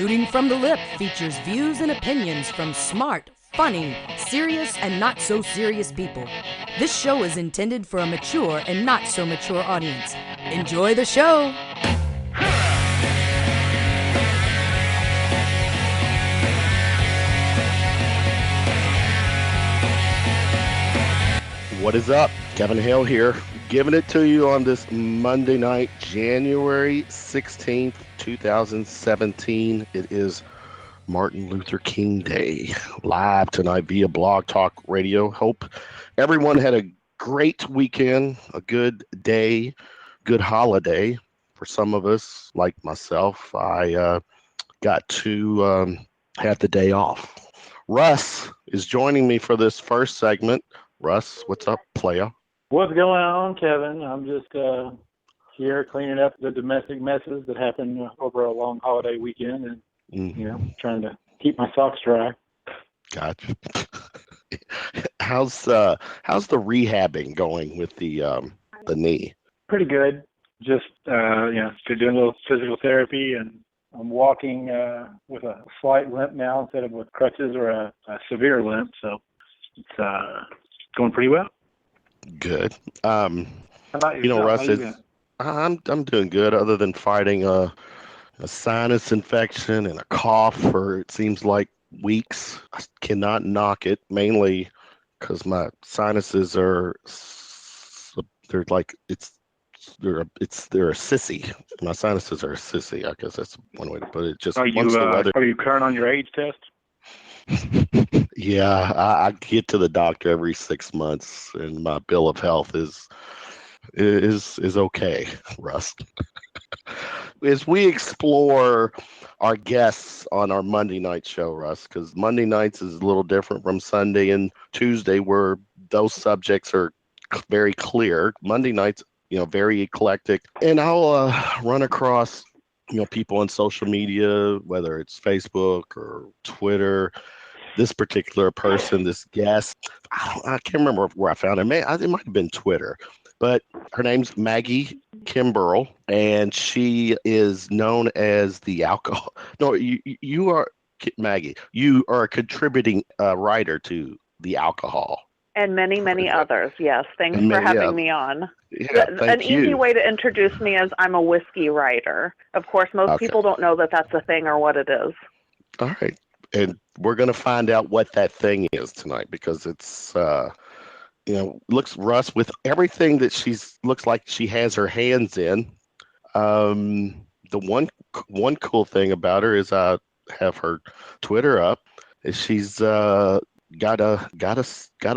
Shooting from the Lip features views and opinions from smart, funny, serious, and not so serious people. This show is intended for a mature and not so mature audience. Enjoy the show! What is up? Kevin Hale here, giving it to you on this Monday night, January 16th, 2017. It is Martin Luther King Day, live tonight via Blog Talk Radio. Hope everyone had a great weekend, a good day, good holiday. For some of us, like myself, I got to have the day off. Russ is joining me for this first segment. Russ, what's up, playa? What's going on, Kevin? I'm just here cleaning up the domestic messes that happened over a long holiday weekend and, trying to keep my socks dry. Gotcha. How's the rehabbing going with the knee? Pretty good. Just, still doing a little physical therapy, and I'm walking with a slight limp now instead of with crutches or a severe limp. So it's going pretty well. Good. How about yourself? Russ, I'm doing good, other than fighting a sinus infection and a cough for it seems like weeks. I cannot knock it, mainly because my sinuses they're a sissy. My sinuses are a sissy. I guess that's one way to put it. Just are you current on your age test? Yeah, I get to the doctor every 6 months, and my bill of health is okay, Russ. As we explore our guests on our Monday night show, Russ, because Monday nights is a little different from Sunday and Tuesday, where those subjects are very clear. Monday nights, very eclectic, and I'll run across people on social media, whether it's Facebook or Twitter. This particular person, this guest, I can't remember where I found it. It might have been Twitter, but her name's Maggie Kimberl, and she is known as the alcohol. No, you are, Maggie. You are a contributing writer to The Alcohol. And many others, yes. Thanks for having me on. Yeah, An easy way to introduce me is I'm a whiskey writer. Of course, most people don't know that that's a thing or what it is. All right. And we're going to find out what that thing is tonight, because it's, looks, Russ, with everything that looks like she has her hands in. The one cool thing about her is I have her Twitter up, is she's got a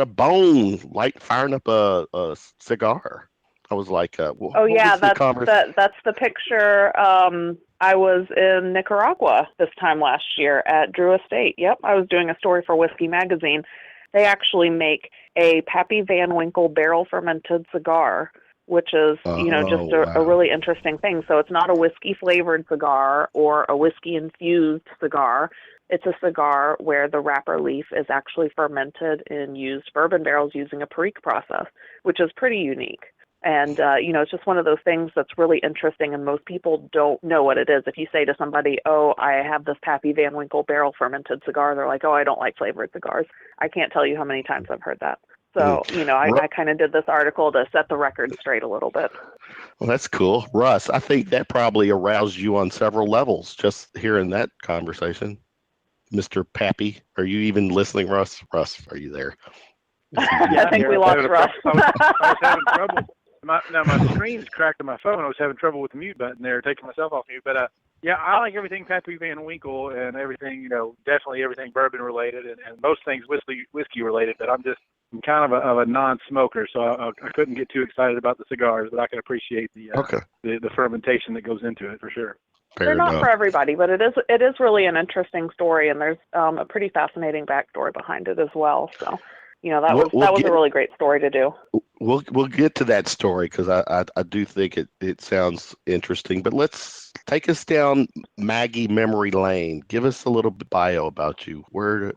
bone, like firing up a cigar. I was like, that's the picture. I was in Nicaragua this time last year at Drew Estate. Yep, I was doing a story for Whiskey Magazine. They actually make a Pappy Van Winkle barrel fermented cigar, which is, a really interesting thing. So it's not a whiskey flavored cigar or a whiskey infused cigar. It's a cigar where the wrapper leaf is actually fermented in used bourbon barrels using a Perique process, which is pretty unique. And, it's just one of those things that's really interesting, and most people don't know what it is. If you say to somebody, oh, I have this Pappy Van Winkle barrel fermented cigar, they're like, oh, I don't like flavored cigars. I can't tell you how many times I've heard that. So, I kind of did this article to set the record straight a little bit. Well, that's cool. Russ, I think that probably aroused you on several levels, just hearing that conversation. Mr. Pappy, are you even listening, Russ? Russ, are you there? I think we lost Russ. I was having trouble. My screen's cracked on my phone. I was having trouble with the mute button there, taking myself off mute. But, I like everything Pappy Van Winkle and everything, definitely everything bourbon related and most things whiskey related. But I'm kind of a non-smoker, so I couldn't get too excited about the cigars, but I can appreciate the fermentation that goes into it for sure. They're not for everybody, but it is really an interesting story, and there's a pretty fascinating backstory behind it as well. So, that was a really great story to do. We'll get to that story, because I do think it sounds interesting. But let's take us down Maggie memory lane. Give us a little bio about you. Where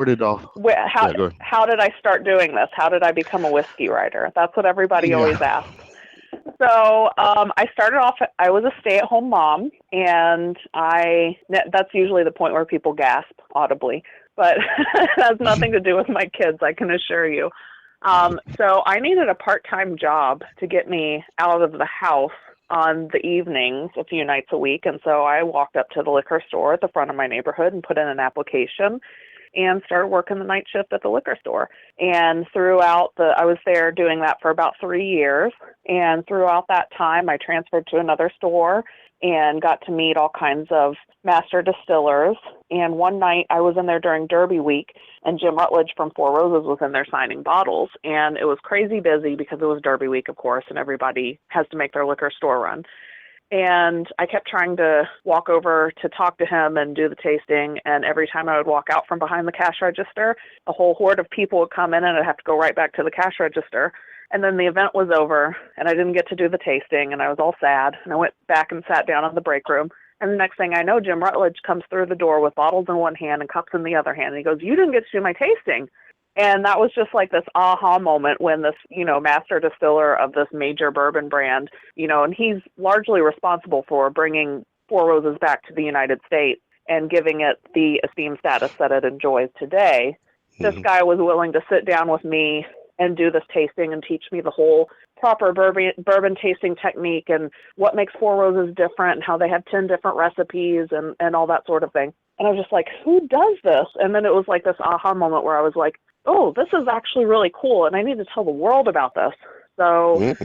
did how did I start doing this? How did I become a whiskey writer? That's what everybody always asks. So I started off, I was a stay-at-home mom, and that's usually the point where people gasp audibly, but it has nothing to do with my kids, I can assure you. So I needed a part-time job to get me out of the house on the evenings a few nights a week, and so I walked up to the liquor store at the front of my neighborhood and put in an application and started working the night shift at the liquor store. And I was there doing that for about 3 years. And throughout that time, I transferred to another store and got to meet all kinds of master distillers. And one night I was in there during Derby week, and Jim Rutledge from Four Roses was in there signing bottles. And it was crazy busy because it was Derby week, of course, and everybody has to make their liquor store run. And I kept trying to walk over to talk to him and do the tasting. And every time I would walk out from behind the cash register, a whole horde of people would come in and I'd have to go right back to the cash register. And then the event was over and I didn't get to do the tasting and I was all sad. And I went back and sat down in the break room. And the next thing I know, Jim Rutledge comes through the door with bottles in one hand and cups in the other hand. And he goes, "You didn't get to do my tasting." And that was just like this aha moment when this, master distiller of this major bourbon brand, and he's largely responsible for bringing Four Roses back to the United States and giving it the esteemed status that it enjoys today. This guy was willing to sit down with me and do this tasting and teach me the whole proper bourbon tasting technique and what makes Four Roses different and how they have 10 different recipes and all that sort of thing. And I was just like, who does this? And then it was like this aha moment where I was like, oh, this is actually really cool, and I need to tell the world about this. So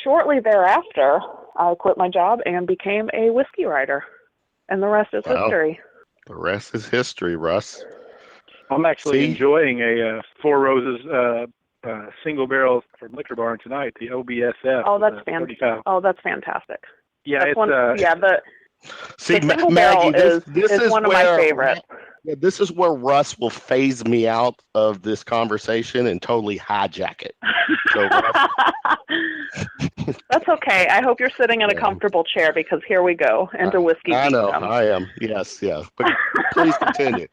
shortly thereafter, I quit my job and became a whiskey writer, and the rest is history. The rest is history, Russ. I'm actually enjoying a Four Roses single barrel from Liquor Barn tonight, the OBSF. Oh, that's fantastic. Oh, that's fantastic. Yeah, the single Maggie, barrel this is one of my favorites. Yeah, this is where Russ will phase me out of this conversation and totally hijack it. So, that's okay. I hope you're sitting in a comfortable chair because here we go into whiskey. I know, I am. Yes. But please continue.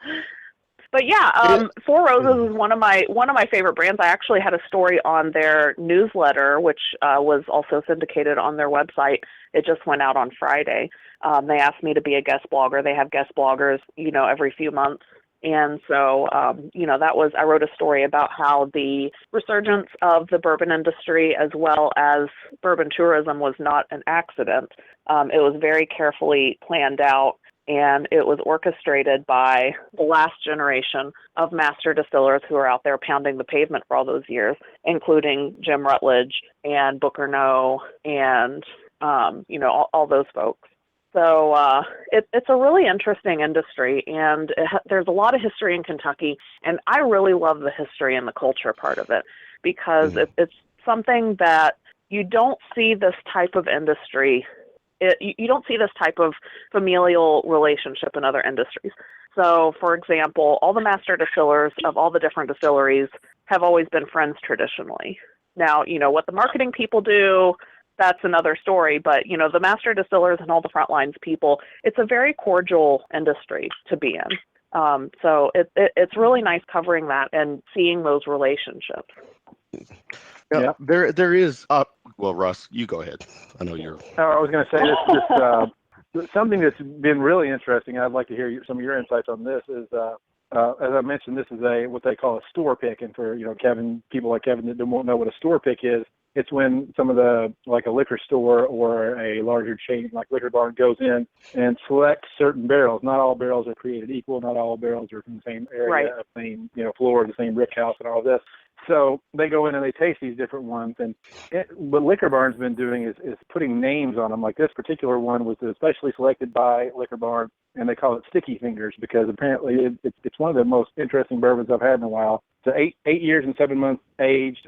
But yeah, Four Roses is one of my favorite brands. I actually had a story on their newsletter, which was also syndicated on their website. It just went out on Friday. They asked me to be a guest blogger. They have guest bloggers, every few months. And so, I wrote a story about how the resurgence of the bourbon industry as well as bourbon tourism was not an accident. It was very carefully planned out, and it was orchestrated by the last generation of master distillers who are out there pounding the pavement for all those years, including Jim Rutledge and Booker Noe and, all those folks. So it's a really interesting industry, and there's a lot of history in Kentucky, and I really love the history and the culture part of it because it's something that you don't see this type of industry. You don't see this type of familial relationship in other industries. So, for example, all the master distillers of all the different distilleries have always been friends traditionally. Now, what the marketing people do, that's another story, but, the master distillers and all the front lines people, it's a very cordial industry to be in. So it's really nice covering that and seeing those relationships. Yeah. There is, well, Russ, you go ahead. I know you're. I was going to say this something that's been really interesting. I'd like to hear some of your insights on this is, as I mentioned, this is what they call a store pick. And for, people like Kevin that don't know what a store pick is, it's when some of like a liquor store or a larger chain like Liquor Barn goes in and selects certain barrels. Not all barrels are created equal. Not all barrels are from the same area, right. The same, floor, the same rick house and all of this. So they go in and they taste these different ones. And what Liquor Barn's been doing is putting names on them. Like this particular one was especially selected by Liquor Barn, and they call it Sticky Fingers because apparently it's one of the most interesting bourbons I've had in a while. It's 8 years and 7 months aged.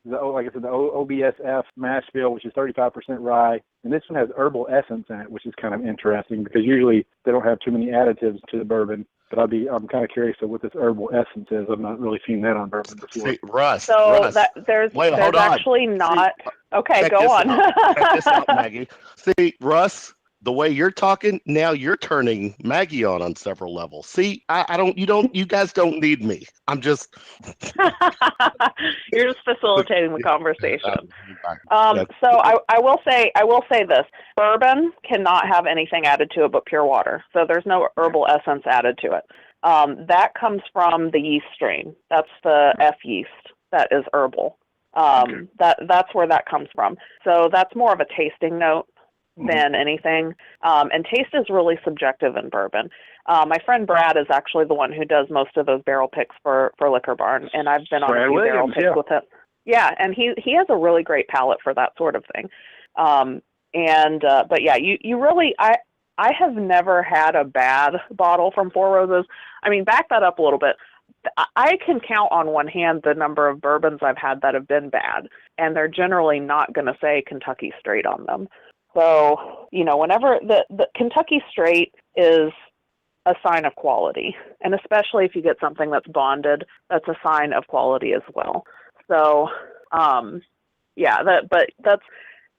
Like I said, the OBSF mash bill, which is 35% rye. And this one has herbal essence in it, which is kind of interesting because usually they don't have too many additives to the bourbon. But I'm kind of curious of what this herbal essence is. I've not really seen that on bourbon before. See, Russ. There's actually not. Okay, go on. Check this out, Maggie. See, Russ the way you're talking now, you're turning Maggie on several levels. See, you guys don't need me. I'm just. You're just facilitating the conversation. Yeah. So I will say this: bourbon cannot have anything added to it but pure water. So there's no herbal essence added to it. That comes from the yeast strain. That's the F yeast that is herbal. That's where that comes from. So that's more of a tasting note than anything. And taste is really subjective in bourbon. My friend Brad is actually the one who does most of those barrel picks for Liquor Barn, and I've been on a few barrel picks with him. Yeah, and he has a really great palate for that sort of thing. But yeah, you really, I have never had a bad bottle from Four Roses. I mean, back that up a little bit. I can count on one hand the number of bourbons I've had that have been bad, and they're generally not going to say Kentucky Straight on them. So, whenever the Kentucky Straight is a sign of quality, and especially if you get something that's bonded, that's a sign of quality as well. So,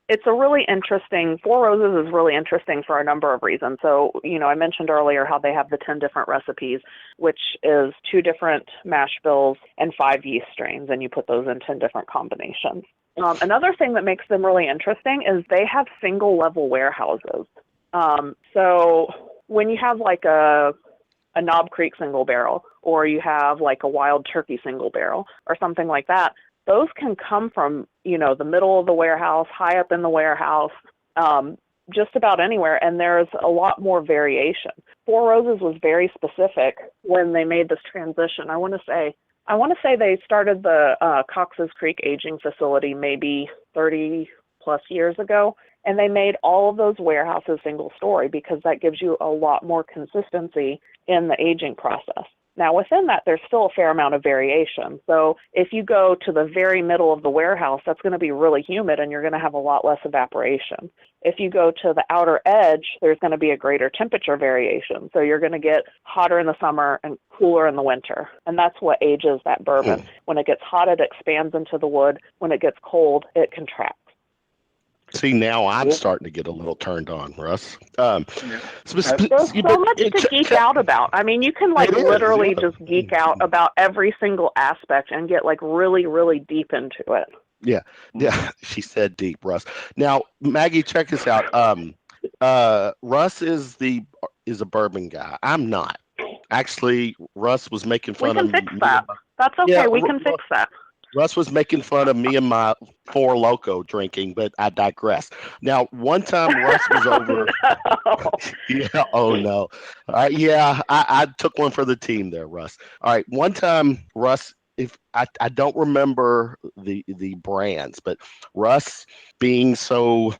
it's a really interesting, Four Roses is really interesting for a number of reasons. So, I mentioned earlier how they have the 10 different recipes, which is 2 different mash bills and 5 yeast strains, and you put those in 10 different combinations. Another thing that makes them really interesting is they have single level warehouses. So when you have like a Knob Creek single barrel, or you have like a Wild Turkey single barrel or something like that, those can come from, the middle of the warehouse, high up in the warehouse, just about anywhere, and there's a lot more variation. Four Roses was very specific when they made this transition. I want to say they started the Cox's Creek aging facility maybe 30 plus years ago, and they made all of those warehouses single story because that gives you a lot more consistency in the aging process. Now, within that, there's still a fair amount of variation. So if you go to the very middle of the warehouse, that's going to be really humid and you're going to have a lot less evaporation. If you go to the outer edge, there's going to be a greater temperature variation. So you're going to get hotter in the summer and cooler in the winter. And that's what ages that bourbon. When it gets hot, it expands into the wood. When it gets cold, it contracts. See, now I'm starting to get a little turned on, Russ. There's so much to geek out about. I mean, you can literally just geek out about every single aspect and get really, really deep into it. Yeah. She said deep, Russ. Now, Maggie, check this out. Russ is a bourbon guy. I'm not. Actually, Russ was making fun of me. We can fix that. That's okay. Yeah, we can fix that. Russ was making fun of me and my Four Loko drinking, but I digress. Now, one time Russ was over. Yeah. Oh no. I took one for the team there, Russ. All right. One time, Russ. If I don't remember the brands, but Russ, being so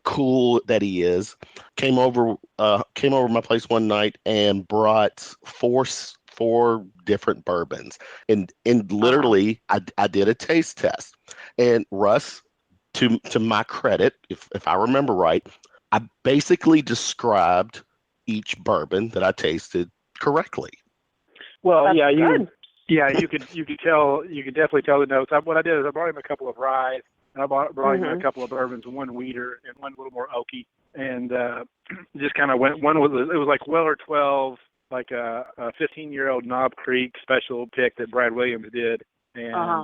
cool that he is, came over my place one night and brought four different bourbons, and literally I did a taste test, and Russ, to my credit, if I remember right, I basically described each bourbon that I tasted correctly. Well, that's yeah, good. you could definitely tell the notes. What I did is I brought him a couple of ryes, and I brought him a couple of bourbons, one wheater and one a little more oaky, and just kind of went. It was like Weller 12. Like a 15-year-old Knob Creek special pick that Brad Williams did, and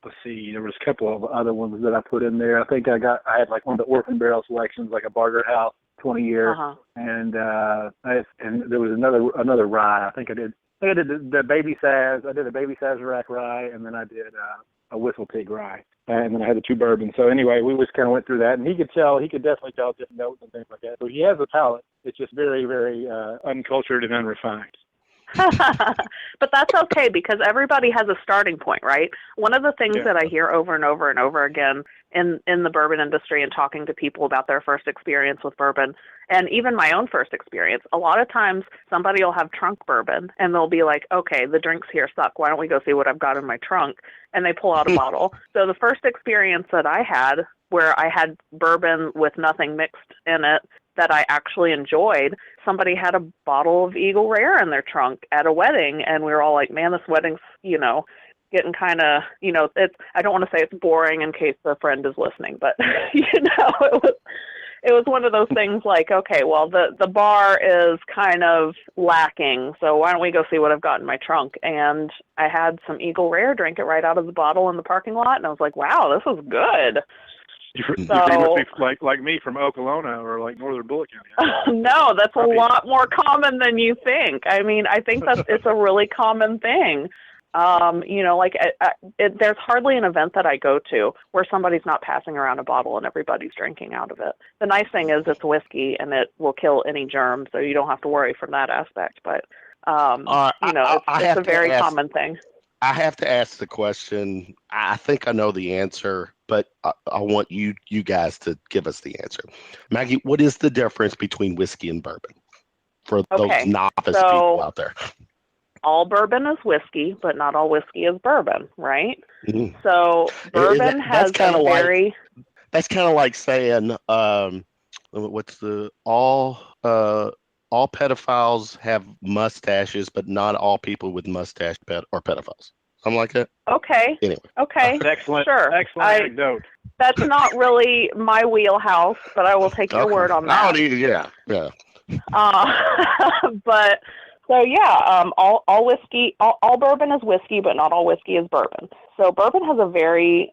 let's see, there was a couple of other ones that I put in there. I think I had like one of the Orphan Barrel selections, like a Barger House 20-year, and there was another rye. I think I did the Baby Saz. I did a Baby Sazerac rye, and then I did a Whistle Pig rye, and then I had the 2 bourbons. So anyway, we just kind of went through that, and he could definitely tell different notes and things like that. So he has a palate. It's just very, very uncultured and unrefined. But that's okay, because everybody has a starting point, right? One of the things that I hear over and over and over again in the bourbon industry and talking to people about their first experience with bourbon, and even my own first experience, a lot of times somebody will have trunk bourbon and they'll be like, okay, the drinks here suck. Why don't we go see what I've got in my trunk? And they pull out a bottle. So the first experience that I had where I had bourbon with nothing mixed in it that I actually enjoyed, somebody had a bottle of Eagle Rare in their trunk at a wedding, and we were all like, man, this wedding's, getting kind of, I don't want to say it's boring in case the friend is listening, but, it it was one of those things like, okay, well, the bar is kind of lacking, so why don't we go see what I've got in my trunk? And I had some Eagle Rare, drank it right out of the bottle in the parking lot, and I was like, wow, this is good. You must be like me from Oklahoma or like northern Bullitt County. No, that's a lot more common than you think. I mean, I think it's a really common thing. There's hardly an event that I go to where somebody's not passing around a bottle and everybody's drinking out of it. The nice thing is it's whiskey and it will kill any germ, so you don't have to worry from that aspect. But, it's a very common thing. I have to ask the question. I think I know the answer, but I want you guys to give us the answer. Maggie, what is the difference between whiskey and bourbon for those novice people out there? All bourbon is whiskey, but not all whiskey is bourbon, right? Mm-hmm. So bourbon has a very... That's kind of like saying, all pedophiles have mustaches, but not all people with mustache are pedophiles. Something like that? Okay. Anyway. Okay. Excellent. Sure. Excellent anecdote. That's not really my wheelhouse, but I will take your word on that. Yeah. But so yeah, all whiskey, all bourbon is whiskey, but not all whiskey is bourbon. So bourbon has a very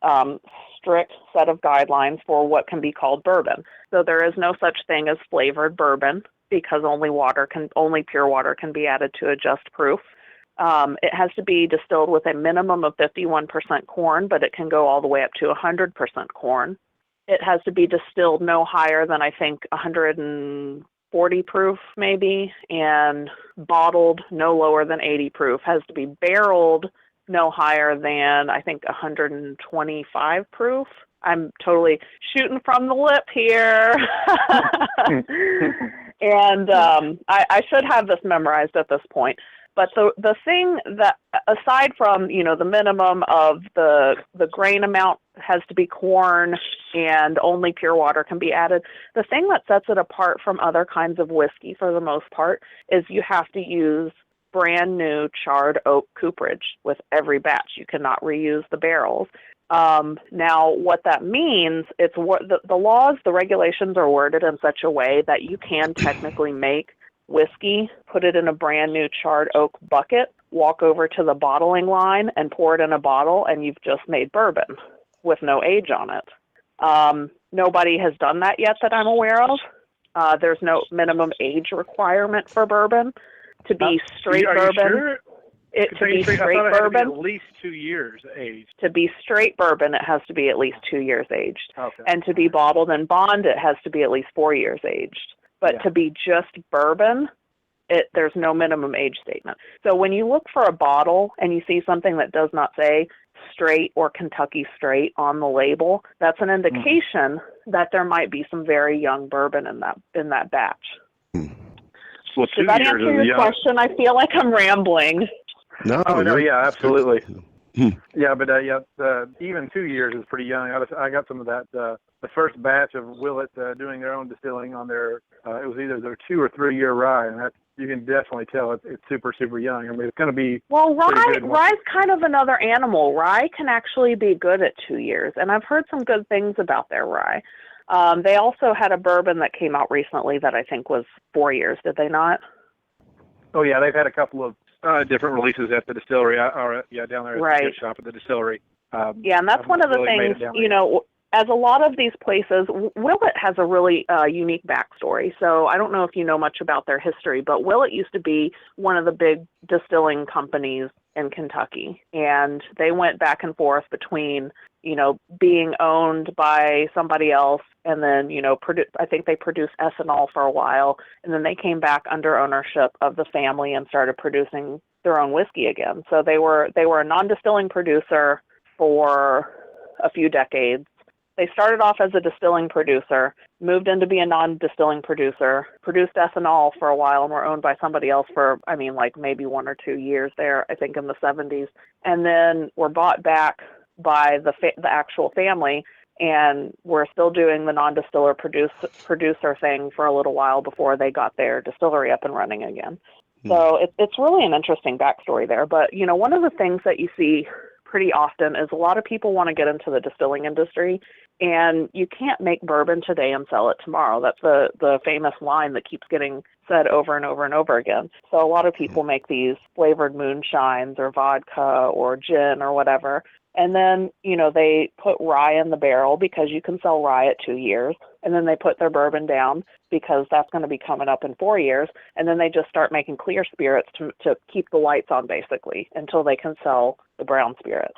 strict set of guidelines for what can be called bourbon. So there is no such thing as flavored bourbon because only pure water can be added to adjust proof. It has to be distilled with a minimum of 51% corn, but it can go all the way up to 100% corn. It has to be distilled no higher than, I think, 140 proof maybe, and bottled no lower than 80 proof. Has to be barreled no higher than, I think, 125 proof. I'm totally shooting from the lip here. And I should have this memorized at this point. But the thing that, aside from, the minimum of the grain amount has to be corn and only pure water can be added, the thing that sets it apart from other kinds of whiskey for the most part is you have to use brand new charred oak cooperage with every batch. You cannot reuse the barrels. Now, what that means, it's what the laws, the regulations are worded in such a way that you can technically make whiskey, put it in a brand new charred oak bucket, walk over to the bottling line and pour it in a bottle, and you've just made bourbon with no age on it. Nobody has done that yet that I'm aware of. There's no minimum age requirement for bourbon. To be straight bourbon, sure? To be straight bourbon, at least 2 years aged. To be straight bourbon, it has to be at least 2 years aged. Okay. And to be bottled and bond, it has to be at least 4 years aged. But to be just bourbon, there's no minimum age statement. So when you look for a bottle and you see something that does not say straight or Kentucky straight on the label, that's an indication that there might be some very young bourbon in that batch. Well, does that answer your question? I feel like I'm rambling. No. Oh, no, yeah, absolutely. Yeah, but even 2 years is pretty young. I got some of that. The first batch of Willett doing their own distilling on their, it was either their 2 or 3 year rye, and you can definitely tell it's super, super young. I mean, it's going to be rye's kind of another animal. Rye can actually be good at 2 years, and I've heard some good things about their rye. They also had a bourbon that came out recently that I think was 4 years. Did they not? Oh yeah, they've had a couple of different releases at the distillery, down there at the gift shop at the distillery. And that's one of the things, as a lot of these places, Willett has a really unique backstory. So I don't know if you know much about their history, but Willett used to be one of the big distilling companies in Kentucky. And they went back and forth between, being owned by somebody else and then, I think they produced ethanol for a while. And then they came back under ownership of the family and started producing their own whiskey again. So they were a non-distilling producer for a few decades. They started off as a distilling producer, moved into being a non-distilling producer, produced ethanol for a while, and were owned by somebody else for, maybe 1 or 2 years there, I think in the 70s. And then were bought back by the actual family, and were still doing the non-distiller producer thing for a little while before they got their distillery up and running again. So it's really an interesting backstory there. But, one of the things that you see pretty often is a lot of people want to get into the distilling industry And you can't make bourbon today and sell it tomorrow. That's the famous line that keeps getting said over and over and over again. So a lot of people make these flavored moonshines or vodka or gin or whatever. And then, they put rye in the barrel because you can sell rye at 2 years. And then they put their bourbon down because that's going to be coming up in 4 years. And then they just start making clear spirits to keep the lights on, basically, until they can sell the brown spirits.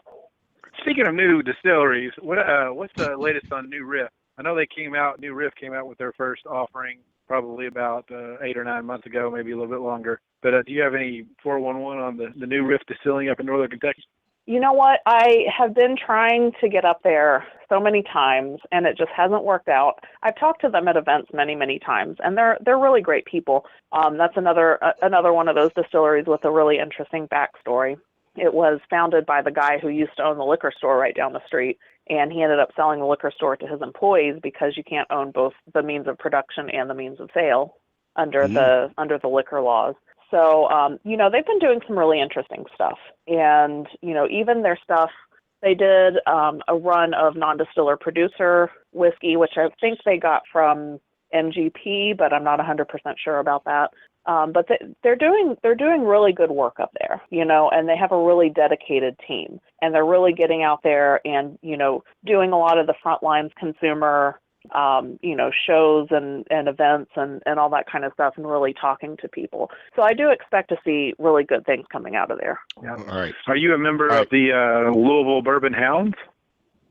Speaking of new distilleries, what's the latest on New Riff? I know New Riff came out with their first offering probably about 8 or 9 months ago, maybe a little bit longer. But do you have any 411 on the New Riff distilling up in Northern Kentucky? You know what? I have been trying to get up there so many times, and it just hasn't worked out. I've talked to them at events many, many times, and they're really great people. That's another one of those distilleries with a really interesting backstory. It was founded by the guy who used to own the liquor store right down the street, and he ended up selling the liquor store to his employees because you can't own both the means of production and the means of sale under the liquor laws. So, they've been doing some really interesting stuff. And, even their stuff, they did a run of non-distiller producer whiskey, which I think they got from MGP, but I'm not 100% sure about that. But they're doing really good work up there, and they have a really dedicated team. And they're really getting out there and, doing a lot of the front lines consumer shows and events and all that kind of stuff, and really talking to people. So I do expect to see really good things coming out of there. Yeah. All right. Are you a member of the Louisville Bourbon Hounds?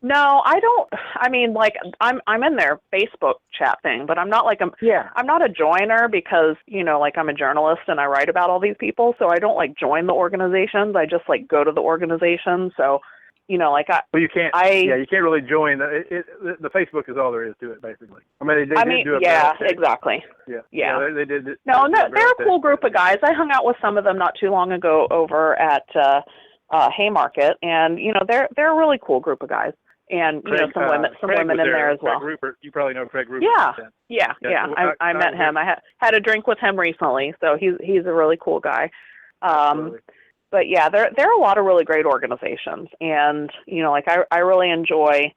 No, I don't. I mean, I'm in their Facebook chat thing, but I'm not I'm not a joiner because, I'm a journalist and I write about all these people. So I don't join the organizations. I just go to the organization. So, well, you can't. You can't really join. The Facebook is all there is to it, basically. They do it. Yeah, exactly. Yeah. They did. No, they're a cool group of guys. I hung out with some of them not too long ago over at Haymarket, and they're a really cool group of guys. And some women in there as well. Craig Rupert, you probably know Craig Rupert. Yeah. I met him. I had a drink with him recently, so he's a really cool guy. But yeah, there are a lot of really great organizations, and I really enjoy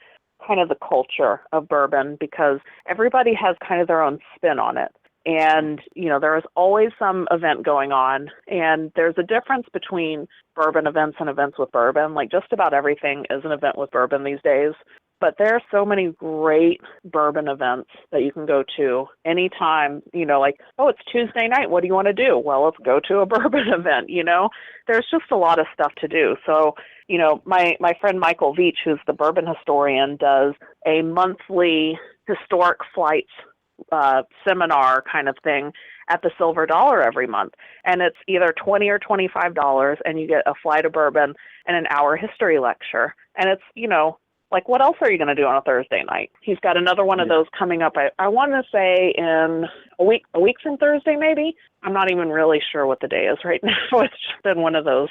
kind of the culture of bourbon because everybody has kind of their own spin on it. And, there is always some event going on, and there's a difference between bourbon events and events with bourbon. Just about everything is an event with bourbon these days. But there are so many great bourbon events that you can go to anytime, it's Tuesday night. What do you want to do? Well, let's go to a bourbon event, There's just a lot of stuff to do. So, my friend Michael Veach, who's the bourbon historian, does a monthly historic flights seminar kind of thing at the Silver Dollar every month. And it's either $20 or $25, and you get a flight of bourbon and an hour history lecture. And it's, what else are you going to do on a Thursday night? He's got another one of those coming up. I want to say in a week from Thursday, maybe. I'm not even really sure what the day is right now. It's just been one of those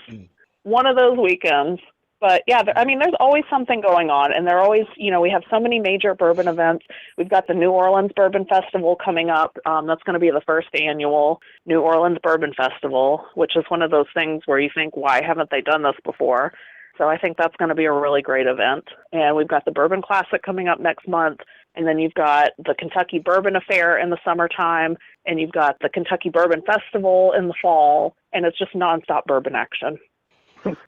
weekends. But yeah, there's always something going on, and they're always, we have so many major bourbon events. We've got the New Orleans Bourbon Festival coming up. That's going to be the first annual New Orleans Bourbon Festival, which is one of those things where you think, why haven't they done this before? So I think that's going to be a really great event. And we've got the Bourbon Classic coming up next month. And then you've got the Kentucky Bourbon Affair in the summertime. And you've got the Kentucky Bourbon Festival in the fall. And it's just nonstop bourbon action.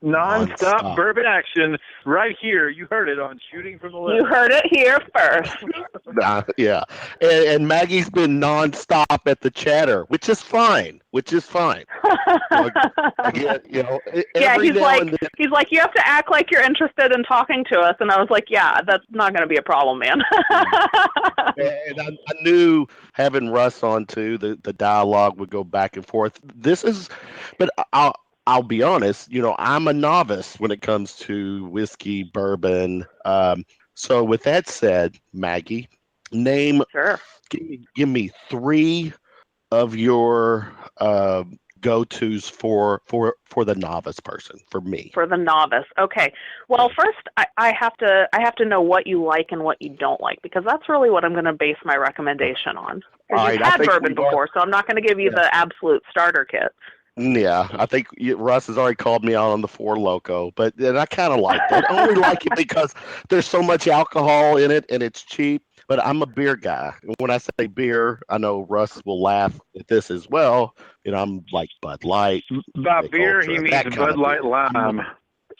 Non-stop bourbon action right here. You heard it on Shooting from the Left. You heard it here first. Yeah. And Maggie's been non-stop at the chatter, which is fine. He's like, you have to act like you're interested in talking to us. And I was like, yeah, that's not going to be a problem, man. And I knew having Russ on too, the dialogue would go back and forth. But I'll be honest, I'm a novice when it comes to whiskey, bourbon. So with that said, Maggie, give me 3 of your go-tos for the novice person, for me. For the novice. Okay. Well, first I have to know what you like and what you don't like, because that's really what I'm going to base my recommendation on. Because you've had bourbon before, so I'm not going to give you the absolute starter kit. Yeah, I think Russ has already called me out on the Four Loko, but and I kind of like that. I only like it because there's so much alcohol in it and it's cheap. But I'm a beer guy. And when I say beer, I know Russ will laugh at this as well. I'm like Bud Light. By Big beer, Ultra, he that means kind Bud of Light beer. Lime.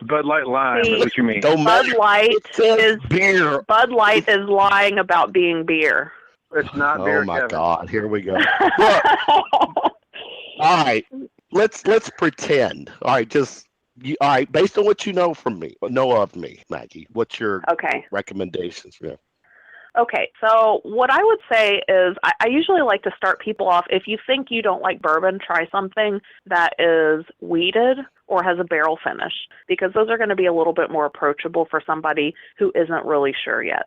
Bud Light Lime is what you mean. Don't Bud matter. Light It says is beer. Bud Light is lying about being beer. It's not beer, Oh my Kevin. God! Here we go. Look, all right. Let's pretend. All right, all right. Based on what you know of me, Maggie. What's your Okay. recommendations? Yeah. Okay, so what I would say is I usually like to start people off. If you think you don't like bourbon, try something that is wheated or has a barrel finish, because those are going to be a little bit more approachable for somebody who isn't really sure yet.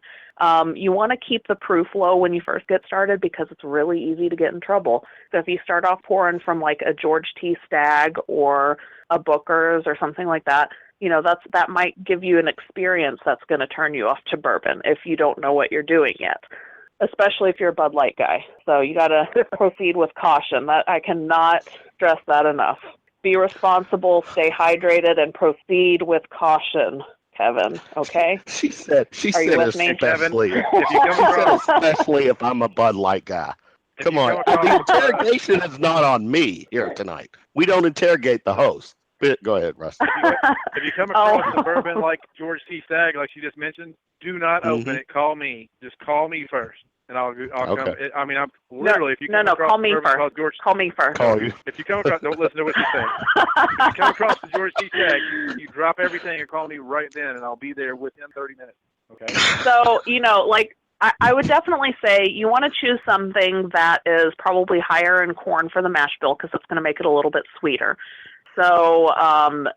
You want to keep the proof low when you first get started because it's really easy to get in trouble. So if you start off pouring from like a George T. Stagg or a Booker's or something like that, that might give you an experience that's going to turn you off to bourbon if you don't know what you're doing yet, especially if you're a Bud Light guy. So you got to proceed with caution. That I cannot stress that enough. Be responsible, stay hydrated, and proceed with caution, Kevin. Okay? She said Are you with me? especially. If you come across, Especially if I'm a Bud Light guy. Come on. The interrogation is not on me here tonight. We don't interrogate the host. Go ahead, Russ. if you come across a bourbon like George T. Stagg, like she just mentioned, do not open it. Call me. Just call me first, and I'll Okay. come. I mean, I'm literally. If you come across call me bourbon first. called George, Call me first. Call you. if you come across, don't listen to what she's saying. If you come across the George T. Stagg, you drop everything and call me right then, and I'll be there within 30 minutes. Okay. So, I would definitely say you want to choose something that is probably higher in corn for the mash bill because it's going to make it a little bit sweeter. So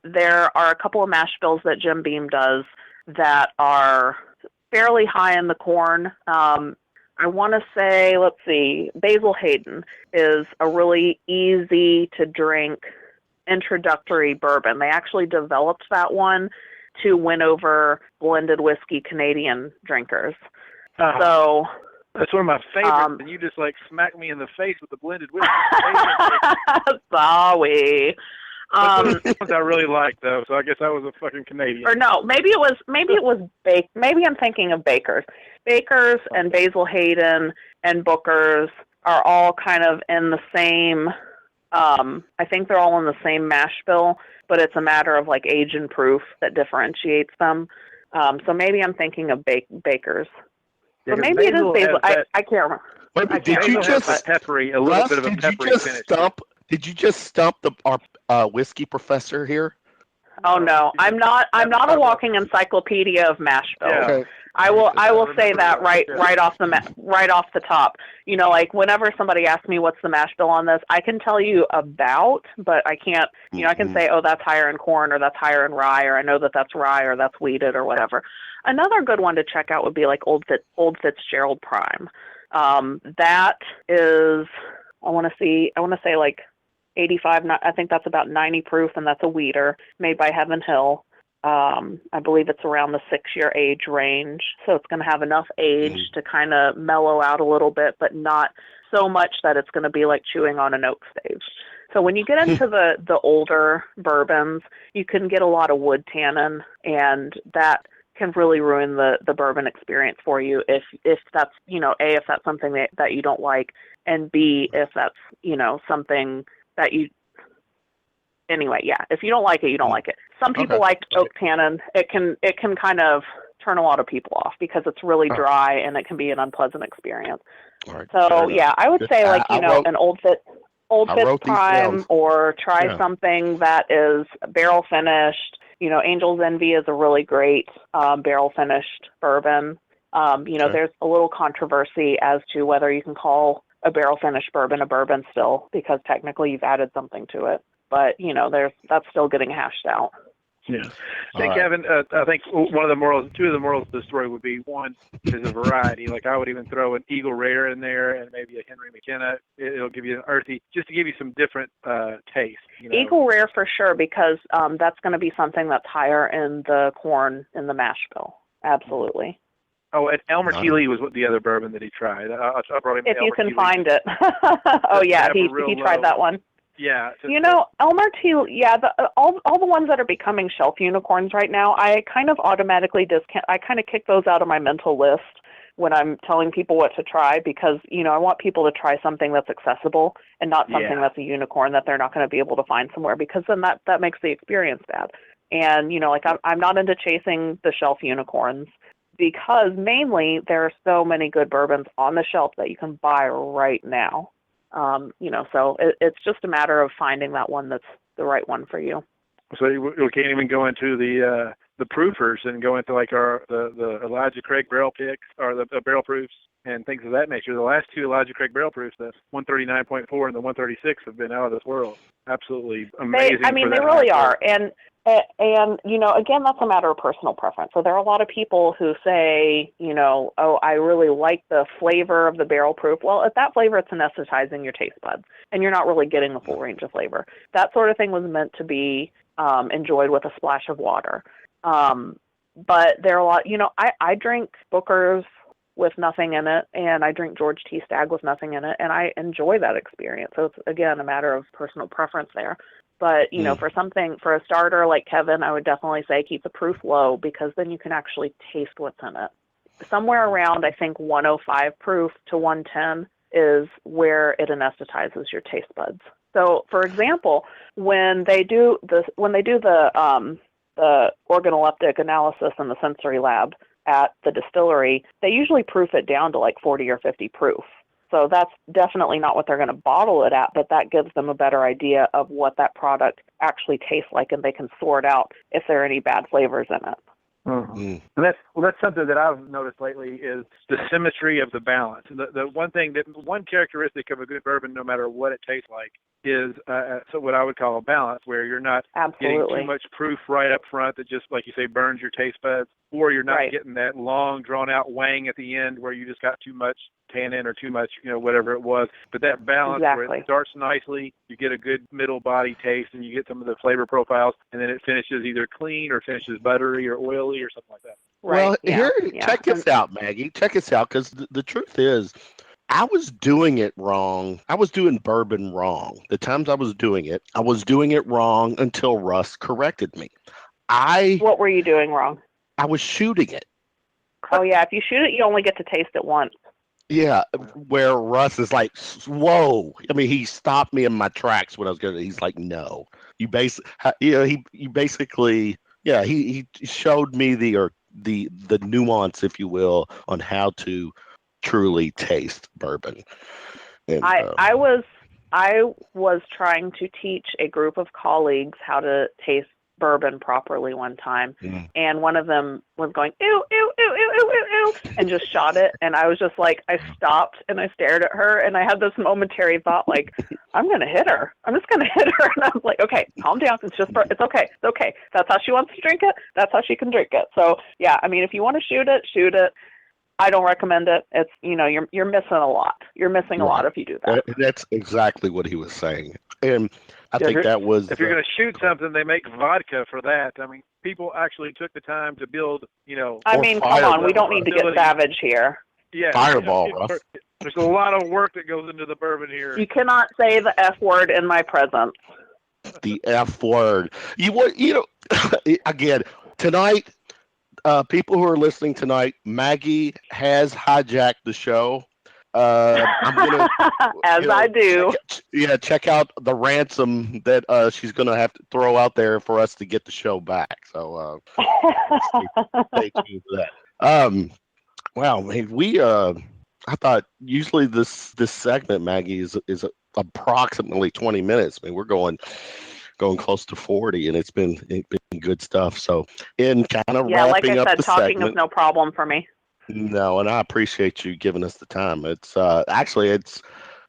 there are a couple of mash bills that Jim Beam does that are fairly high in the corn. I want to say, let's see, Basil Hayden is a really easy to drink introductory bourbon. They actually developed that one to win over blended whiskey Canadian drinkers. So that's one of my favorites, and you just like smacked me in the face with the blended whiskey. Sorry. That's one of the ones I really like, though. So I guess I was a fucking Canadian. Or no, maybe it was maybe I'm thinking of Baker's. Baker's and Basil Hayden and Booker's are all kind of in the same. I think they're all in the same mash bill, but it's a matter of like age and proof that differentiates them. So maybe I'm thinking of Baker's. Yeah, but maybe it is Basil. I can't remember. Wait, did you just peppery? A little bit of a peppery finish. Did you just stump our whiskey professor here? Oh no, I'm not a walking encyclopedia of mash bills. Yeah. Okay. I will say that right off the top. Like whenever somebody asks me what's the mash bill on this, I can tell you about, but I can't. I can say, oh, that's higher in corn, or that's higher in rye, or I know that that's rye, or that's wheated, or whatever. Another good one to check out would be like Old Fitzgerald Prime. That is, I want to say like 85. I think that's about 90 proof, and that's a wheater made by Heaven Hill. I believe it's around the 6-year age range, so it's going to have enough age to kind of mellow out a little bit, but not so much that it's going to be like chewing on an oak stage. So when you get into the older bourbons, you can get a lot of wood tannin, and that can really ruin the bourbon experience for you if that's, A, if that's something that you don't like, and B, if that's, something that you, anyway, yeah, if you don't like it, you don't like it. Some people like oak tannin. It can kind of turn a lot of people off because it's really dry and it can be an unpleasant experience. Right, so yeah, I would say like, an Old Fitz Prime, or try something that is barrel finished. Angel's Envy is a really great barrel finished bourbon. There's a little controversy as to whether you can call a barrel finished bourbon a bourbon still, because technically you've added something to it. But, that's still getting hashed out. Yeah. Hey, Kevin, I think two of the morals of the story would be, one, is a variety. Like I would even throw an Eagle Rare in there and maybe a Henry McKenna. It'll give you an earthy, just to give you some different taste. Eagle Rare for sure, because that's going to be something that's higher in the corn in the mash bill. Absolutely. Oh, and Elmer T. Lee was the other bourbon that he tried. I brought him. If you can find it. Oh yeah, he tried that one. Yeah. Elmer T. Yeah, all the ones that are becoming shelf unicorns right now, I kind of automatically I kind of kick those out of my mental list when I'm telling people what to try, because I want people to try something that's accessible and not something that's a unicorn that they're not going to be able to find somewhere, because then that makes the experience bad. And I'm not into chasing the shelf unicorns, because mainly there are so many good bourbons on the shelf that you can buy right now. So it's just a matter of finding that one that's the right one for you. So we can't even go into the proofers and go into like the Elijah Craig barrel picks or the barrel proofs and things of that nature. The last two Elijah Craig barrel proofs, the 139.4 and the 136, have been out of this world. Absolutely amazing. They really are. And again, that's a matter of personal preference. So there are a lot of people who say, oh, I really like the flavor of the barrel proof. Well, at that flavor, it's anesthetizing your taste buds, and you're not really getting the full range of flavor. That sort of thing was meant to be enjoyed with a splash of water. But there are a lot, I drink Booker's with nothing in it, and I drink George T. Stagg with nothing in it, and I enjoy that experience. So it's, again, a matter of personal preference there. But, for a starter like Kevin, I would definitely say keep the proof low, because then you can actually taste what's in it. Somewhere around, I think, 105 proof to 110 is where it anesthetizes your taste buds. So, for example, when they do the organoleptic analysis in the sensory lab at the distillery, they usually proof it down to like 40 or 50 proof. So that's definitely not what they're going to bottle it at, but that gives them a better idea of what that product actually tastes like, and they can sort out if there are any bad flavors in it. And that's something that I've noticed lately, is the symmetry of the balance. The one characteristic of a good bourbon, no matter what it tastes like, is so what I would call a balance, where you're not getting too much proof right up front that just, like you say, burns your taste buds, or you're not getting that long, drawn-out wang at the end where you just got too much tannin or too much, whatever it was. But that balance where it starts nicely, you get a good middle body taste, and you get some of the flavor profiles, and then it finishes either clean or finishes buttery or oily or something like that. Well, check this out, Maggie. Check this out, because the truth is, I was doing it wrong. I was doing bourbon wrong. The times I was doing it wrong until Russ corrected me. What were you doing wrong? I was shooting it. Oh, yeah. If you shoot it, you only get to taste it once. Yeah, where Russ is like, whoa. I mean, he stopped me in my tracks when I was going. He's like, no. He showed me the nuance, if you will, on how to truly taste bourbon. And, I was trying to teach a group of colleagues how to taste bourbon properly one time, and one of them was going ew ew ew ew ew ew ew, and just shot it, and I was just like, I stopped and I stared at her, and I had this momentary thought, like, I'm gonna hit her. I'm just gonna hit her, and I was like, okay, calm down. It's okay. It's okay. That's how she wants to drink it. That's how she can drink it. So yeah, I mean, if you want to shoot it. I don't recommend it. It's, you're missing a lot. You're missing a lot if you do that. That's exactly what he was saying. And I think that was... If you're going to shoot something, they make vodka for that. I mean, people actually took the time to build, I mean, come on. We don't need to get savage here. Yeah. Fireball, Russ. There's a lot of work that goes into the bourbon here. You cannot say the F word in my presence. The F word. Again, tonight... people who are listening tonight, Maggie has hijacked the show. I'm gonna, I do. Check out the ransom that she's going to have to throw out there for us to get the show back. So stay tuned for that. Wow, man, I thought usually this segment, Maggie, is approximately 20 minutes. I mean, we're going close to 40, and it's been good stuff. So in kind of wrapping up the segment. Yeah, like I said, talking is no problem for me. No, and I appreciate you giving us the time. It's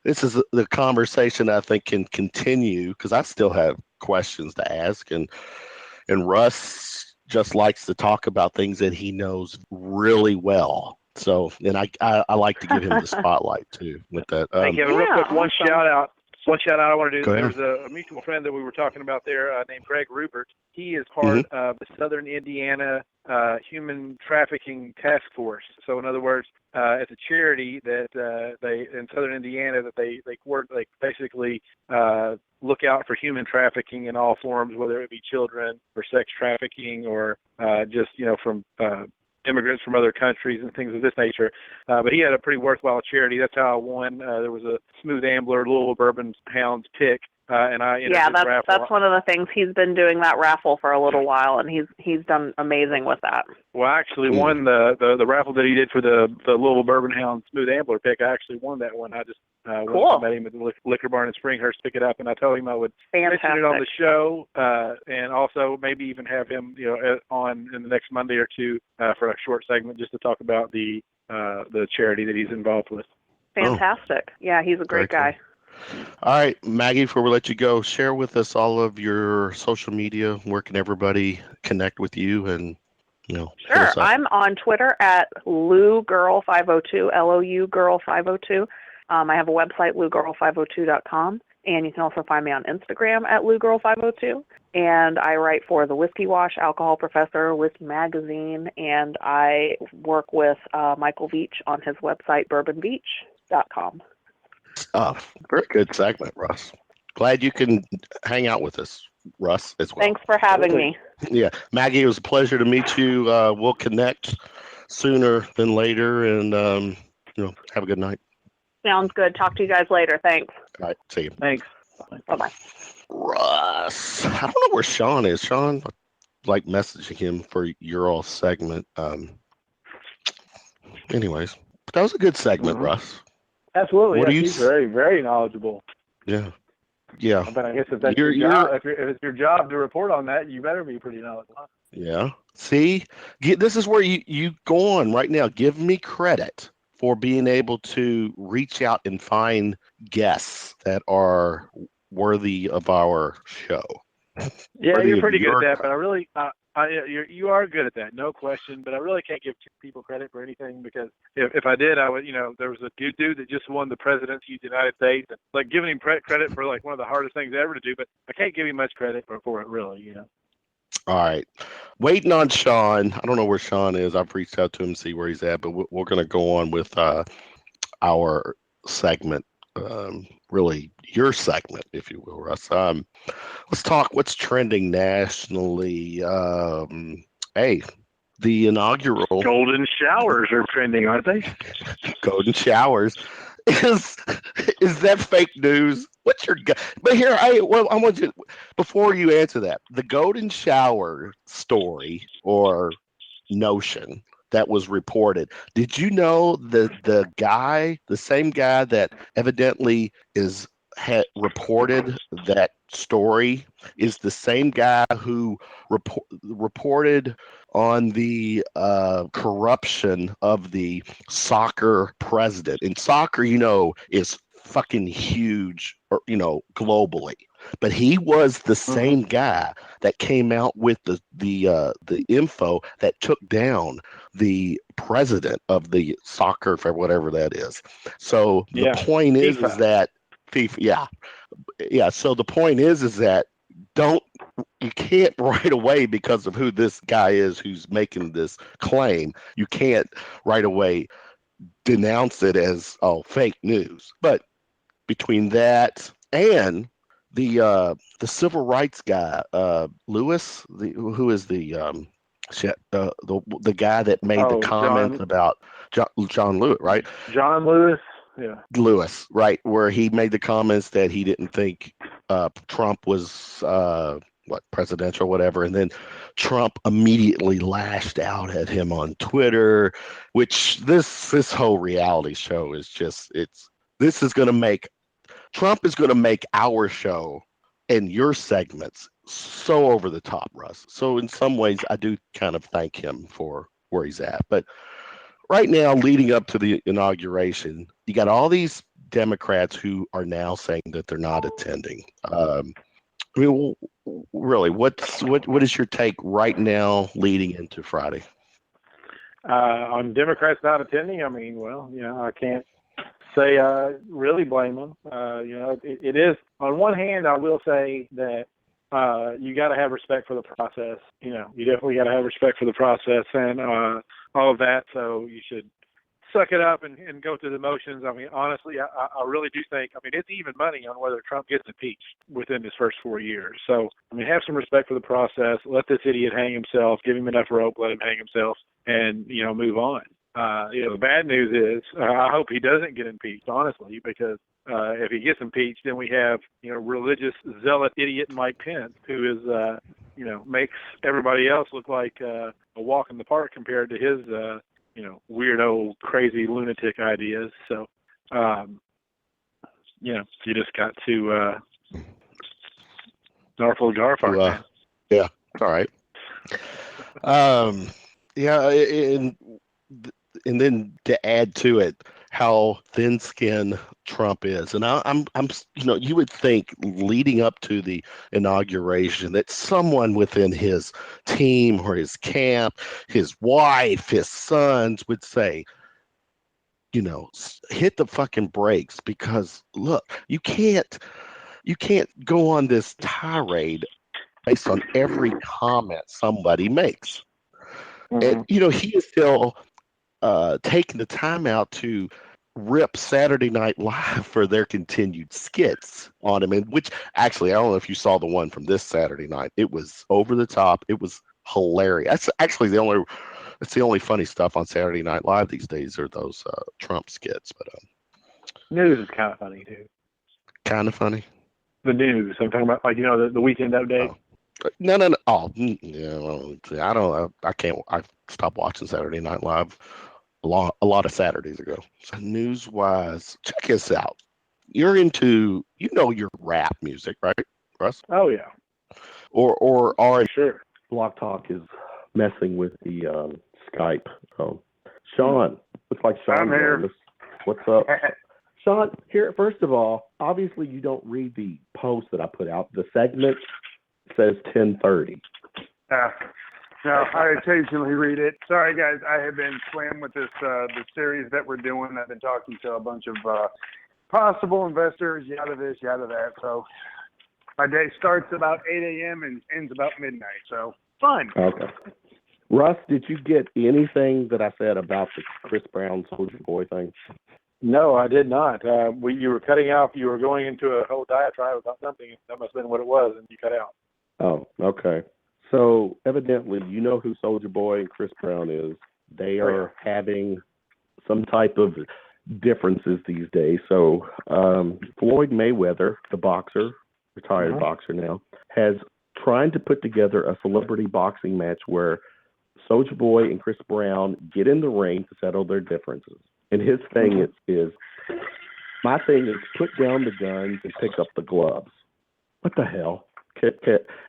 this is the conversation I think can continue, because I still have questions to ask, and Russ just likes to talk about things that he knows really well. So, and I like to give him the spotlight too with that. Thank you. Real quick, one shout One shout out I want to do. Go ahead. There's a mutual friend that we were talking about there named Greg Rupert. He is part of the Southern Indiana Human Trafficking Task Force. So in other words, it's a charity that they in Southern Indiana that they work, like basically look out for human trafficking in all forms, whether it be children or sex trafficking or just from immigrants from other countries and things of this nature. But he had a pretty worthwhile charity. That's how I won. There was a Smooth Ambler Louisville Bourbon Hounds pick, and I entered this raffle. That's one of the things. He's been doing that raffle for a little while, and he's done amazing with that. Well, I actually won the raffle that he did for the Louisville Bourbon Hounds Smooth Ambler pick. I actually won that one. I just cool. met him at the Liquor Barn in Springhurst, pick it up, and I told him I would Fantastic. mention it on the show, and also maybe even have him, on in the next Monday or two for a short segment just to talk about the charity that he's involved with. Fantastic. Yeah, he's a great guy. All right, Maggie, before we let you go, share with us all of your social media. Where can everybody connect with you? And Sure. I'm on Twitter at LouGirl502, LOU Girl502. I have a website, LouGirl502.com, and you can also find me on Instagram at LouGirl502. And I write for the Whiskey Wash, Alcohol Professor, Whiskey Magazine, and I work with Michael Veach on his website, bourbonbeach.com. Very good segment, Russ. Glad you can hang out with us, Russ, as well. Thanks for having me. Yeah, Maggie, it was a pleasure to meet you. We'll connect sooner than later, and have a good night. Sounds good. Talk to you guys later. Thanks. All right, see you. Thanks. Bye-bye. Russ, I don't know where Sean is. Sean, like messaging him for your all segment. Anyways, that was a good segment, Russ. Absolutely. What He's very, very knowledgeable. Yeah. But I guess if that's your job, if it's your job to report on that, you better be pretty knowledgeable. Yeah. See, this is where you go on right now. Give me credit for being able to reach out and find guests that are worthy of our show. Yeah, you're pretty good at that, but I really, you are good at that, no question. But I really can't give people credit for anything because if I did, I would. There was a dude that just won the presidency of the United States, and like giving him credit for like one of the hardest things ever to do. But I can't give him much credit for it, really. All right, waiting on Sean. I don't know where Sean is. I've reached out to him, see where he's at, but we're going to go on with our segment. Really your segment, if you will, Russ. Let's talk what's trending nationally. Hey, the inaugural golden showers are trending, aren't they? Golden showers. Is that fake news? What's your but here I want you, before you answer that, the golden shower story or notion that was reported. Did you know the same guy that evidently had reported that story is the same guy who reported on the corruption of the soccer president? And soccer, is fucking huge, globally. But he was the same guy that came out with the info that took down the president of the soccer, for whatever that is. So the point is that FIFA, yeah. So the point is that you can't right away, because of who this guy is who's making this claim, you can't right away denounce it as fake news. But between that and the civil rights guy, Lewis, who is the guy that made the comment about John Lewis, right? John Lewis, yeah. Lewis, right, where he made the comments that he didn't think Trump was presidential or whatever, and then Trump immediately lashed out at him on Twitter, which this whole reality show is just Trump is going to make our show and your segments so over the top, Russ. So in some ways, I do kind of thank him for where he's at. But right now, leading up to the inauguration, you got all these Democrats who are now saying that they're not attending. Really, what is your take right now leading into Friday? On Democrats not attending? I mean, well, I can't say really blame them. It is, on one hand, I will say that you got to have respect for the process. You definitely got to have respect for the process and all of that. So you should suck it up and go through the motions. I mean, honestly, I really do think, it's even money on whether Trump gets impeached within his first 4 years. So, have some respect for the process. Let this idiot hang himself. Give him enough rope. Let him hang himself and, move on. The bad news is I hope he doesn't get impeached, honestly, because if he gets impeached, then we have, religious zealot idiot Mike Pence, who is, makes everybody else look like a walk in the park compared to his, weirdo, crazy lunatic ideas. So, you just got to Narful Garfart, man. Yeah, all right. And then to add to it, how thin-skinned Trump is, and I'm, you would think leading up to the inauguration that someone within his team or his camp, his wife, his sons would say, hit the fucking brakes, because look, you can't go on this tirade based on every comment somebody makes. Mm-hmm. And he is still taking the time out to rip Saturday Night Live for their continued skits on him, and which actually, I don't know if you saw the one from this Saturday night. It was over the top. It was hilarious. That's actually the only funny stuff on Saturday Night Live these days are those Trump skits. But news is kind of funny too. Kind of funny. The news. I'm talking about, like, the weekend update. Oh. No. Oh, yeah. I don't. I can't. I stopped watching Saturday Night Live a lot of Saturdays ago. So news-wise, check this out. You're into, your rap music, right, Russ? Oh yeah. Or sure. Block Talk is messing with the Skype. So, Sean, looks like Sean. I'm here. What's up? Sean, here, first of all, obviously you don't read the post that I put out. The segment says 10:30. No, I occasionally read it. Sorry, guys. I have been slammed with this the series that we're doing. I've been talking to a bunch of possible investors, yada this, yada that. So my day starts about 8 a.m. and ends about midnight. So fun. Okay. Russ, did you get anything that I said about the Chris Brown Soulja Boy thing? No, I did not. You were cutting out. You were going into a whole diatribe about something. That must have been what it was, and you cut out. Oh, okay. So evidently, you know who Soulja Boy and Chris Brown is. They are having some type of differences these days. So Floyd Mayweather, the boxer, retired boxer now, has trying to put together a celebrity boxing match where Soulja Boy and Chris Brown get in the ring to settle their differences. And his thing is my thing is put down the guns and pick up the gloves. What the hell?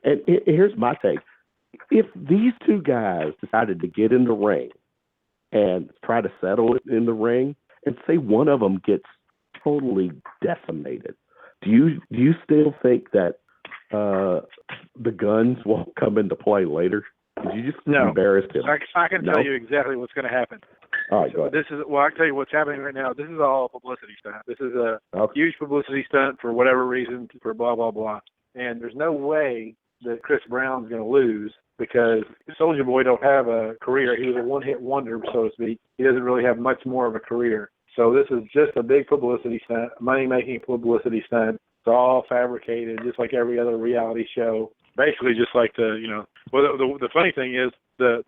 And here's my take. If these two guys decided to get in the ring and try to settle it in the ring, and say one of them gets totally decimated, do you still think that the guns won't come into play later? Did you just embarrassed him? I can tell you exactly what's going to happen. All right, go ahead. I can tell you what's happening right now. This is all a publicity stunt. This is a huge publicity stunt for whatever reason, for blah, blah, blah. And there's no way that Chris Brown's going to lose, because Soulja Boy don't have a career. He was a one-hit wonder, so to speak. He doesn't really have much more of a career. So this is just a big publicity stunt, money-making publicity stunt. It's all fabricated, just like every other reality show. Basically, just like the funny thing is, the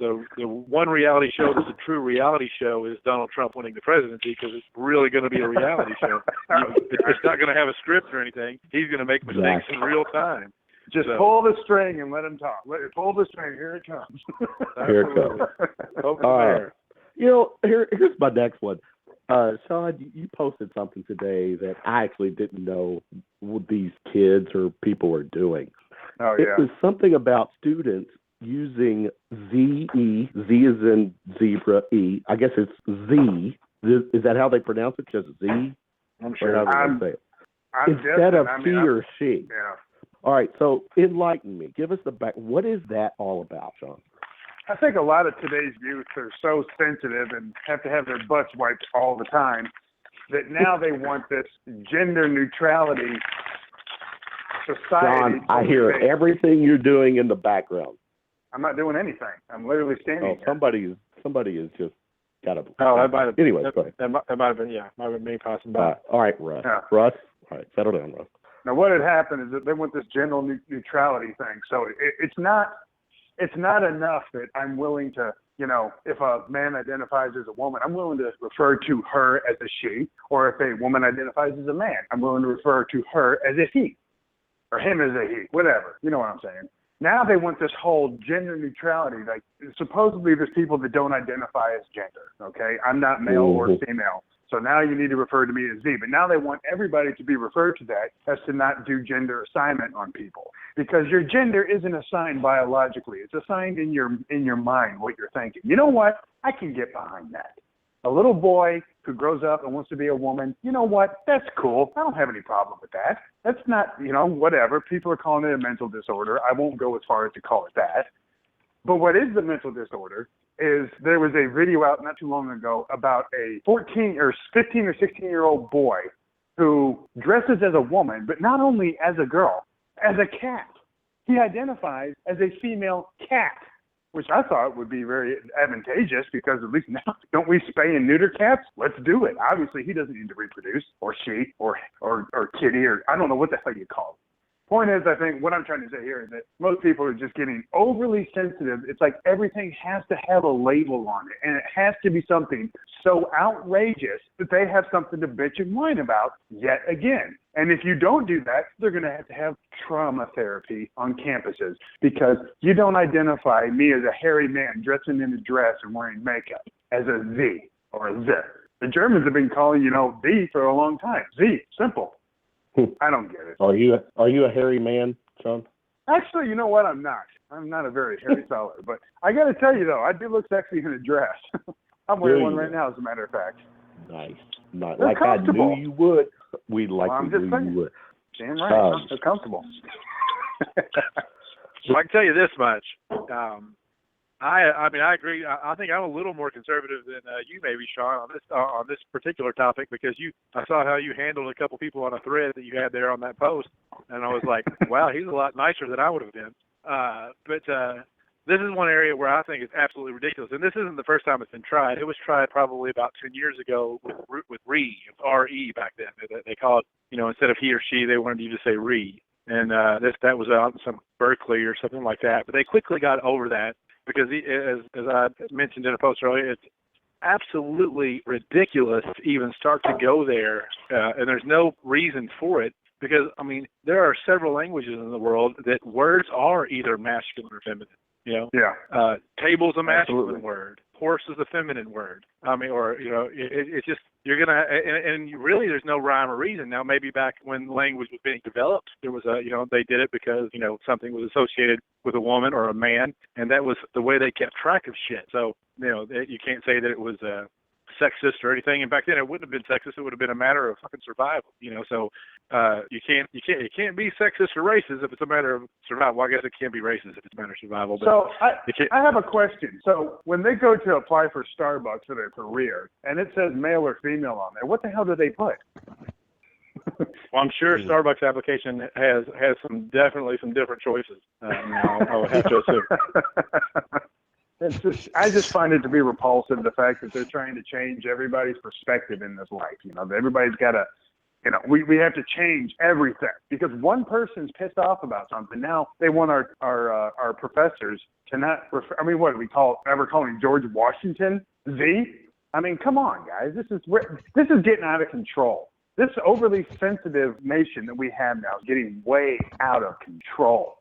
one reality show that's a true reality show is Donald Trump winning the presidency, because it's really going to be a reality show. It's not going to have a script or anything. He's going to make mistakes in real time. Just pull the string and let him talk. Pull the string. Here it comes. Here it comes. Here's my next one. Sean, you posted something today that I actually didn't know what these kids or people were doing. Oh, yeah. It was something about students using Z as in zebra, E. I guess it's Z. Is that how they pronounce it? Just Z? I'm sure. Instead of he or she. Yeah. All right, so enlighten me. Give us the back. What is that all about, Sean? I think a lot of today's youth are so sensitive and have to have their butts wiped all the time that now they want this gender neutrality society. John, I hear everything you're doing in the background. I'm not doing anything. I'm literally standing here. Somebody is just got to. Oh, that might have. Anyway, go ahead. That might have been. Yeah, might have been me passing by. All right, Russ. Yeah. Russ. All right, settle down, Russ. Now, what had happened is that they want this general neutrality thing. So it's not enough that I'm willing to, if a man identifies as a woman, I'm willing to refer to her as a she, or if a woman identifies as a man, I'm willing to refer to her as a he, or him as a he, whatever. You know what I'm saying? Now they want this whole gender neutrality. Like, supposedly there's people that don't identify as gender, okay? I'm not male or female. So now you need to refer to me as Z. But now they want everybody to be referred to that as to not do gender assignment on people. Because your gender isn't assigned biologically. It's assigned in your mind, what you're thinking. You know what? I can get behind that. A little boy who grows up and wants to be a woman, you know what? That's cool. I don't have any problem with that. That's not, whatever. People are calling it a mental disorder. I won't go as far as to call it that. But what is the mental disorder is there was a video out not too long ago about a 15 or 16-year-old boy who dresses as a woman, but not only as a girl, as a cat. He identifies as a female cat, which I thought would be very advantageous because at least now, don't we spay and neuter cats? Let's do it. Obviously, he doesn't need to reproduce, or she, or kitty, or I don't know what the hell you call it. Point is, I think what I'm trying to say here is that most people are just getting overly sensitive. It's like everything has to have a label on it, and it has to be something so outrageous that they have something to bitch and whine about yet again. And if you don't do that, they're going to have trauma therapy on campuses because you don't identify me as a hairy man dressing in a dress and wearing makeup as a Z or a Z. The Germans have been calling, Z for a long time. Z, simple. I don't get it. Are you a hairy man, Sean? Actually, you know what? I'm not. I'm not a very hairy fella. But I got to tell you, though, I do look sexy in a dress. I'm wearing one right now, as a matter of fact. Nice. Not They're like comfortable. I knew you would. We like I'm to just knew saying. you would. Damn right. They're comfortable. So I can tell you this much. I agree. I think I'm a little more conservative than you maybe, Sean, on this particular topic because I saw how you handled a couple people on a thread that you had there on that post, and I was like, wow, he's a lot nicer than I would have been. But this is one area where I think it's absolutely ridiculous, and this isn't the first time it's been tried. It was tried probably about 10 years ago with re, R-E back then. They call it, instead of he or she, they wanted you to say re, and that was out in some Berkeley or something like that. But they quickly got over that. Because as I mentioned in a post earlier, it's absolutely ridiculous to even start to go there, and there's no reason for it. Because there are several languages in the world that words are either masculine or feminine. Yeah. Table's a masculine word. Horse is a feminine word. It's just you're gonna and really there's no rhyme or reason. Now maybe back when language was being developed, there was they did it because something was associated with a woman or a man, and that was the way they kept track of shit. So you can't say that it was sexist or anything. And back then it wouldn't have been sexist. It would have been a matter of fucking survival. So you can't be sexist or racist if it's a matter of survival. Well, I guess it can't be racist if it's a matter of survival. But so I have a question. So when they go to apply for Starbucks for their career and it says male or female on there, what the hell do they put? Well, I'm sure Starbucks application has definitely some different choices. I would have to assume. I just find it to be repulsive, the fact that they're trying to change everybody's perspective in this life. Everybody's got to, we have to change everything because one person's pissed off about something. Now they want our professors to not refer. What do we ever calling George Washington Z? Come on, guys. This is getting out of control. This overly sensitive nation that we have now is getting way out of control.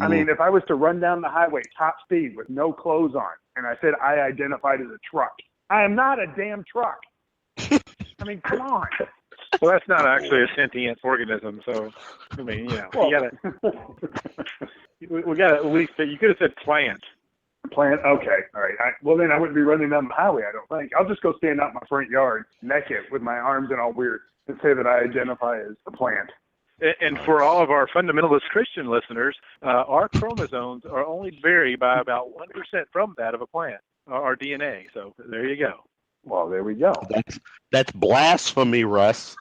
If I was to run down the highway top speed with no clothes on and I said I identified as a truck, I am not a damn truck. Come on. Well, that's not actually a sentient organism, so we gotta at least you could have said plant. Plant, okay, all right. Well, then I wouldn't be running down the highway. I don't think. I'll just go stand out in my front yard naked with my arms and all weird and say that I identify as a plant. And for all of our fundamentalist Christian listeners, our chromosomes are only vary by about 1% from that of a plant, our DNA. So there you go. Well, there we go. That's blasphemy, Russ.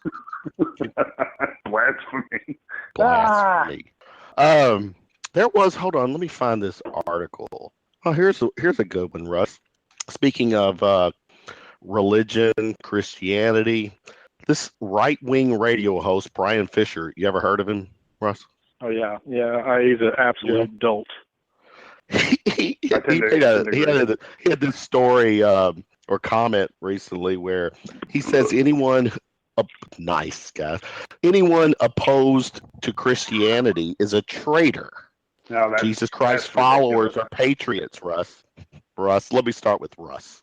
Blasphemy. Blasphemy. There was. Hold on. Let me find this article. Oh, here's a good one, Russ. Speaking of religion, Christianity, this right-wing radio host Brian Fisher. You ever heard of him, Russ? Oh yeah. He's an absolute dolt. he had this story or comment recently where he says anyone opposed to Christianity is a traitor. No, Jesus Christ followers are patriots, Russ. Let me start with Russ.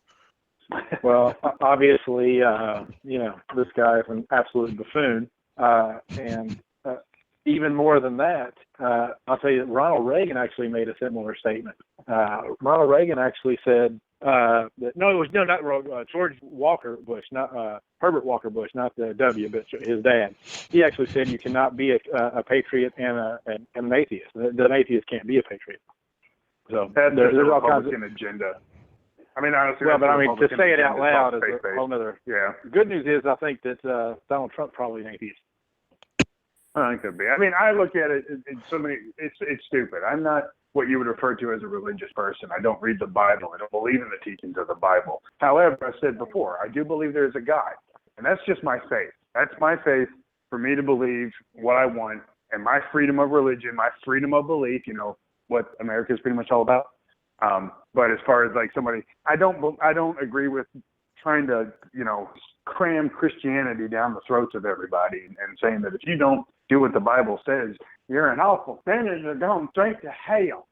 Well, obviously, this guy is an absolute buffoon, and even more than that, I'll tell you, Ronald Reagan actually made a similar statement. Ronald Reagan actually said that George Walker Bush, not Herbert Walker Bush, not the W, but his dad. He actually said you cannot be a patriot and an atheist. An atheist can't be a patriot. So that's there's a all kinds of Republican agenda. I mean, honestly, well, but I mean, to say it out loud is a whole other. Yeah. The good news is, I think that Donald Trump's probably an atheist. I think it could be. I mean, I look at it in so many. It's stupid. I'm not what you would refer to as a religious person. I don't read the Bible. I don't believe in the teachings of the Bible. However, I said before, I do believe there is a God, and that's just my faith. That's my faith for me to believe what I want, and my freedom of religion, my freedom of belief. You know what America is pretty much all about. But as far as like somebody, I don't agree with trying to cram Christianity down the throats of everybody and saying that if you don't do what the Bible says, you're an awful sinner. You're going straight to hell.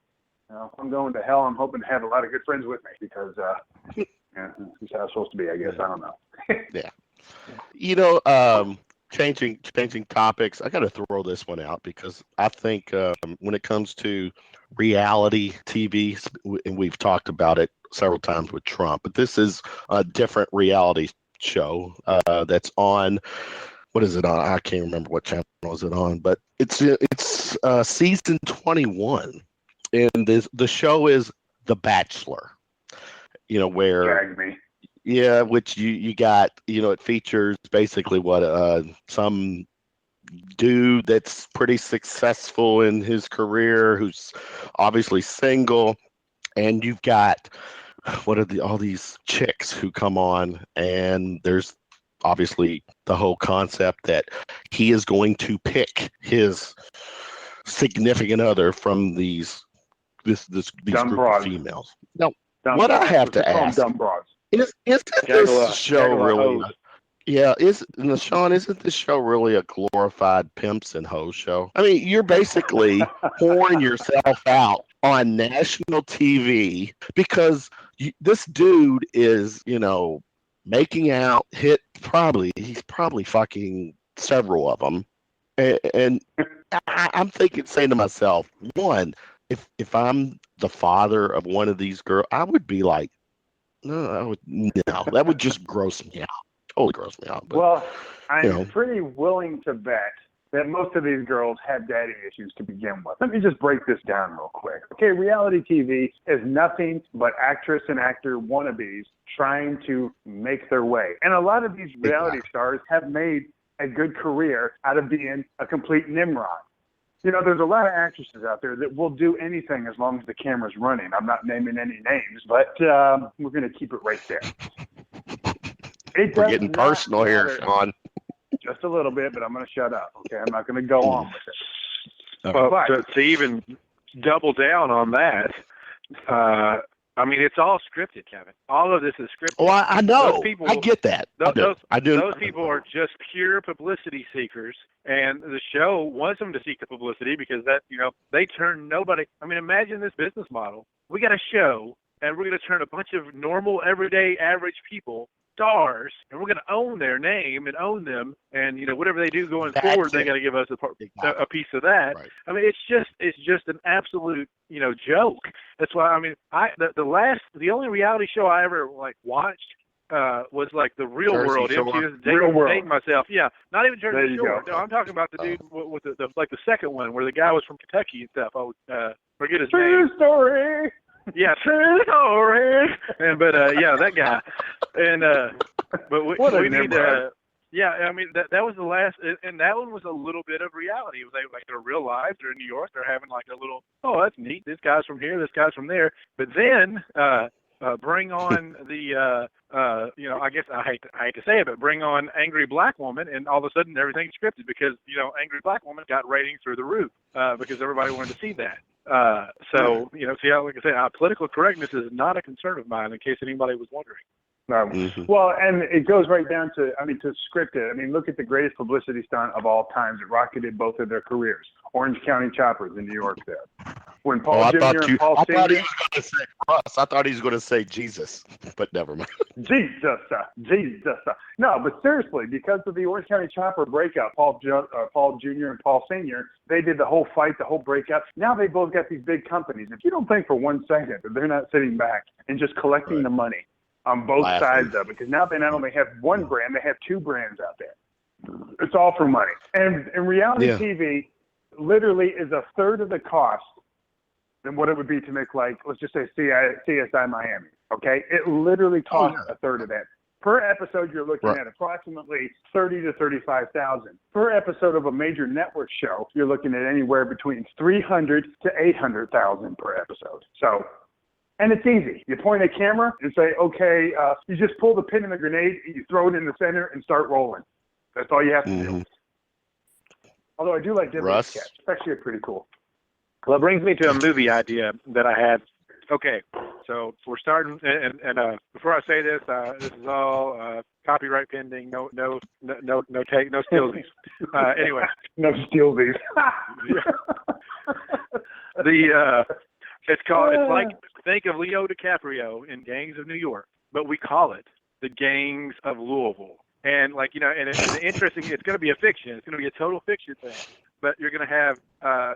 If I'm going to hell, I'm hoping to have a lot of good friends with me because that's how it's supposed to be, I guess. I don't know. Yeah. Changing topics, I got to throw this one out because I think when it comes to reality TV, and we've talked about it several times with Trump, but this is a different reality show that's on. What is it on? I can't remember what channel is it on, but it's season 21, and the show is The Bachelor. Where. Drag me. Yeah, which you got, it features basically what some dude that's pretty successful in his career who's obviously single, and you've got all these chicks who come on, and there's obviously the whole concept that he is going to pick his significant other from these group of females. Now, what I have to ask. Isn't this show really? Sean, isn't this show really a glorified pimps and hoes show? I mean, you're basically pouring yourself out on national TV because this dude is, making out. He's probably fucking several of them, and I'm saying to myself, one, if I'm the father of one of these girls, I would be like. No, that would just gross me out. Totally gross me out. But, well, I'm pretty willing to bet that most of these girls had daddy issues to begin with. Let me just break this down real quick. Okay, reality TV is nothing but actress and actor wannabes trying to make their way. And a lot of these reality stars have made a good career out of being a complete Nimrod. There's a lot of actresses out there that will do anything as long as the camera's running. I'm not naming any names, but we're going to keep it right there. We're getting personal here, Sean. Just a little bit, but I'm going to shut up. Okay, I'm not going to go on with it. Well, to even double down on that, I mean, it's all scripted, Kevin. All of this is scripted. Oh, I know. I get that. I do. Those people are just pure publicity seekers, and the show wants them to seek the publicity because they turn nobody. I mean, imagine this business model. We got a show, and we're going to turn a bunch of normal, everyday, average people stars, and we're going to own their name and own them, and whatever they do going forward, they got to give us a piece of that. Right. I mean, it's just an absolute joke. That's why I mean, the only reality show I ever watched was the Real World. Real World. Dating myself. Yeah, not even Jersey Shore. No, I'm talking about the dude with the second one where the guy was from Kentucky and stuff. I would forget his name. True story. Yeah, that guy. And but we need yeah, I mean that was the last, and that one was a little bit of reality. It was like they're real life. They're in New York. They're having like a little, oh, that's neat. This guy's from here. This guy's from there. But then bring on the I guess I hate to say it, but bring on Angry Black Woman, and all of a sudden everything's scripted because Angry Black Woman got ratings through the roof because everybody wanted to see that. So like I said, political correctness is not a concern of mine, in case anybody was wondering. No. Well, and it goes right down to scripted. I mean, look at the greatest publicity stunt of all times. It rocketed both of their careers. Orange County Choppers in New York there. When Paul Jr. and Paul Sr. I thought he was going to say Russ. I thought he was going to say Jesus, but never mind. Jesus. No, but seriously, because of the Orange County Chopper breakup, Paul Jr. and Paul Sr., they did the whole fight, the whole breakup. Now they both got these big companies. If you don't think for 1 second that they're not sitting back and just collecting the money on both sides of it, because now they not only have one brand, they have two brands out there. It's all for money. And reality TV literally is a third of the cost than what it would be to make, like, let's just say CSI Miami, okay? It literally costs a third of that. Per episode, you're looking at approximately $30,000 to $35,000. Per episode of a major network show, you're looking at anywhere between $300,000 to $800,000 per episode. So, and it's easy. You point a camera and say, okay, you just pull the pin in the grenade, and you throw it in the center and start rolling. That's all you have to do. Although I do like Russ. Sketch. It's actually pretty cool. Well, it brings me to a movie idea that I had. Okay, so we're starting, and before I say this, this is all copyright pending. No stealsies. Anyway, no stealsies. It's like, think of Leo DiCaprio in Gangs of New York, but we call it the Gangs of Louisville. And and it's interesting. It's going to be a fiction. It's going to be a total fiction thing. But you're going to have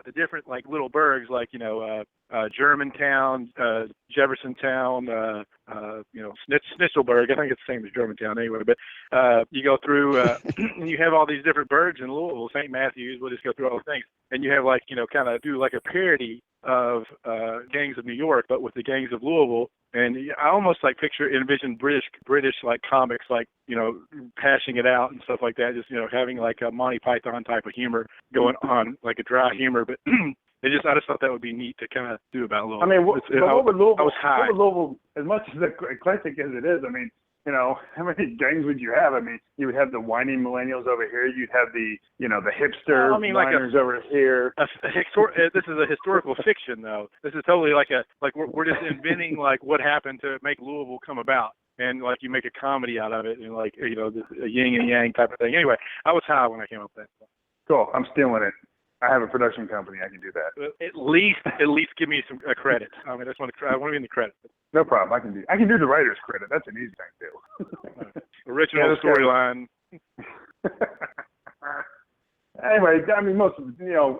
the different little burgs, Germantown, Jeffersontown, Schnitzelburg. I think it's the same as Germantown anyway. But you go through, and you have all these different burgs in Louisville, St. Matthews. We'll just go through all the things, and you have kind of do like a parody of Gangs of New York, but with the Gangs of Louisville. And I almost envision British comics, hashing it out and stuff like that. Just having like a Monty Python type of humor going on, like a dry humor. But I just thought that would be neat to kind of do about Louisville. I mean, what would Louisville, as much as eclectic as it is, I mean, how many gangs would you have? I mean, you would have the whiny millennials over here. You'd have the hipster miners over here. This is a historical fiction, though. This is totally we're just inventing what happened to make Louisville come about, and you make a comedy out of it, and a yin and yang type of thing. Anyway, I was high when I came up with that. Cool. I'm stealing it. I have a production company. I can do that. At least give me some credit. I mean, I want to be in the credit. No problem. I can do the writer's credit. That's an easy thing to do. Original storyline. Anyway, I mean, most of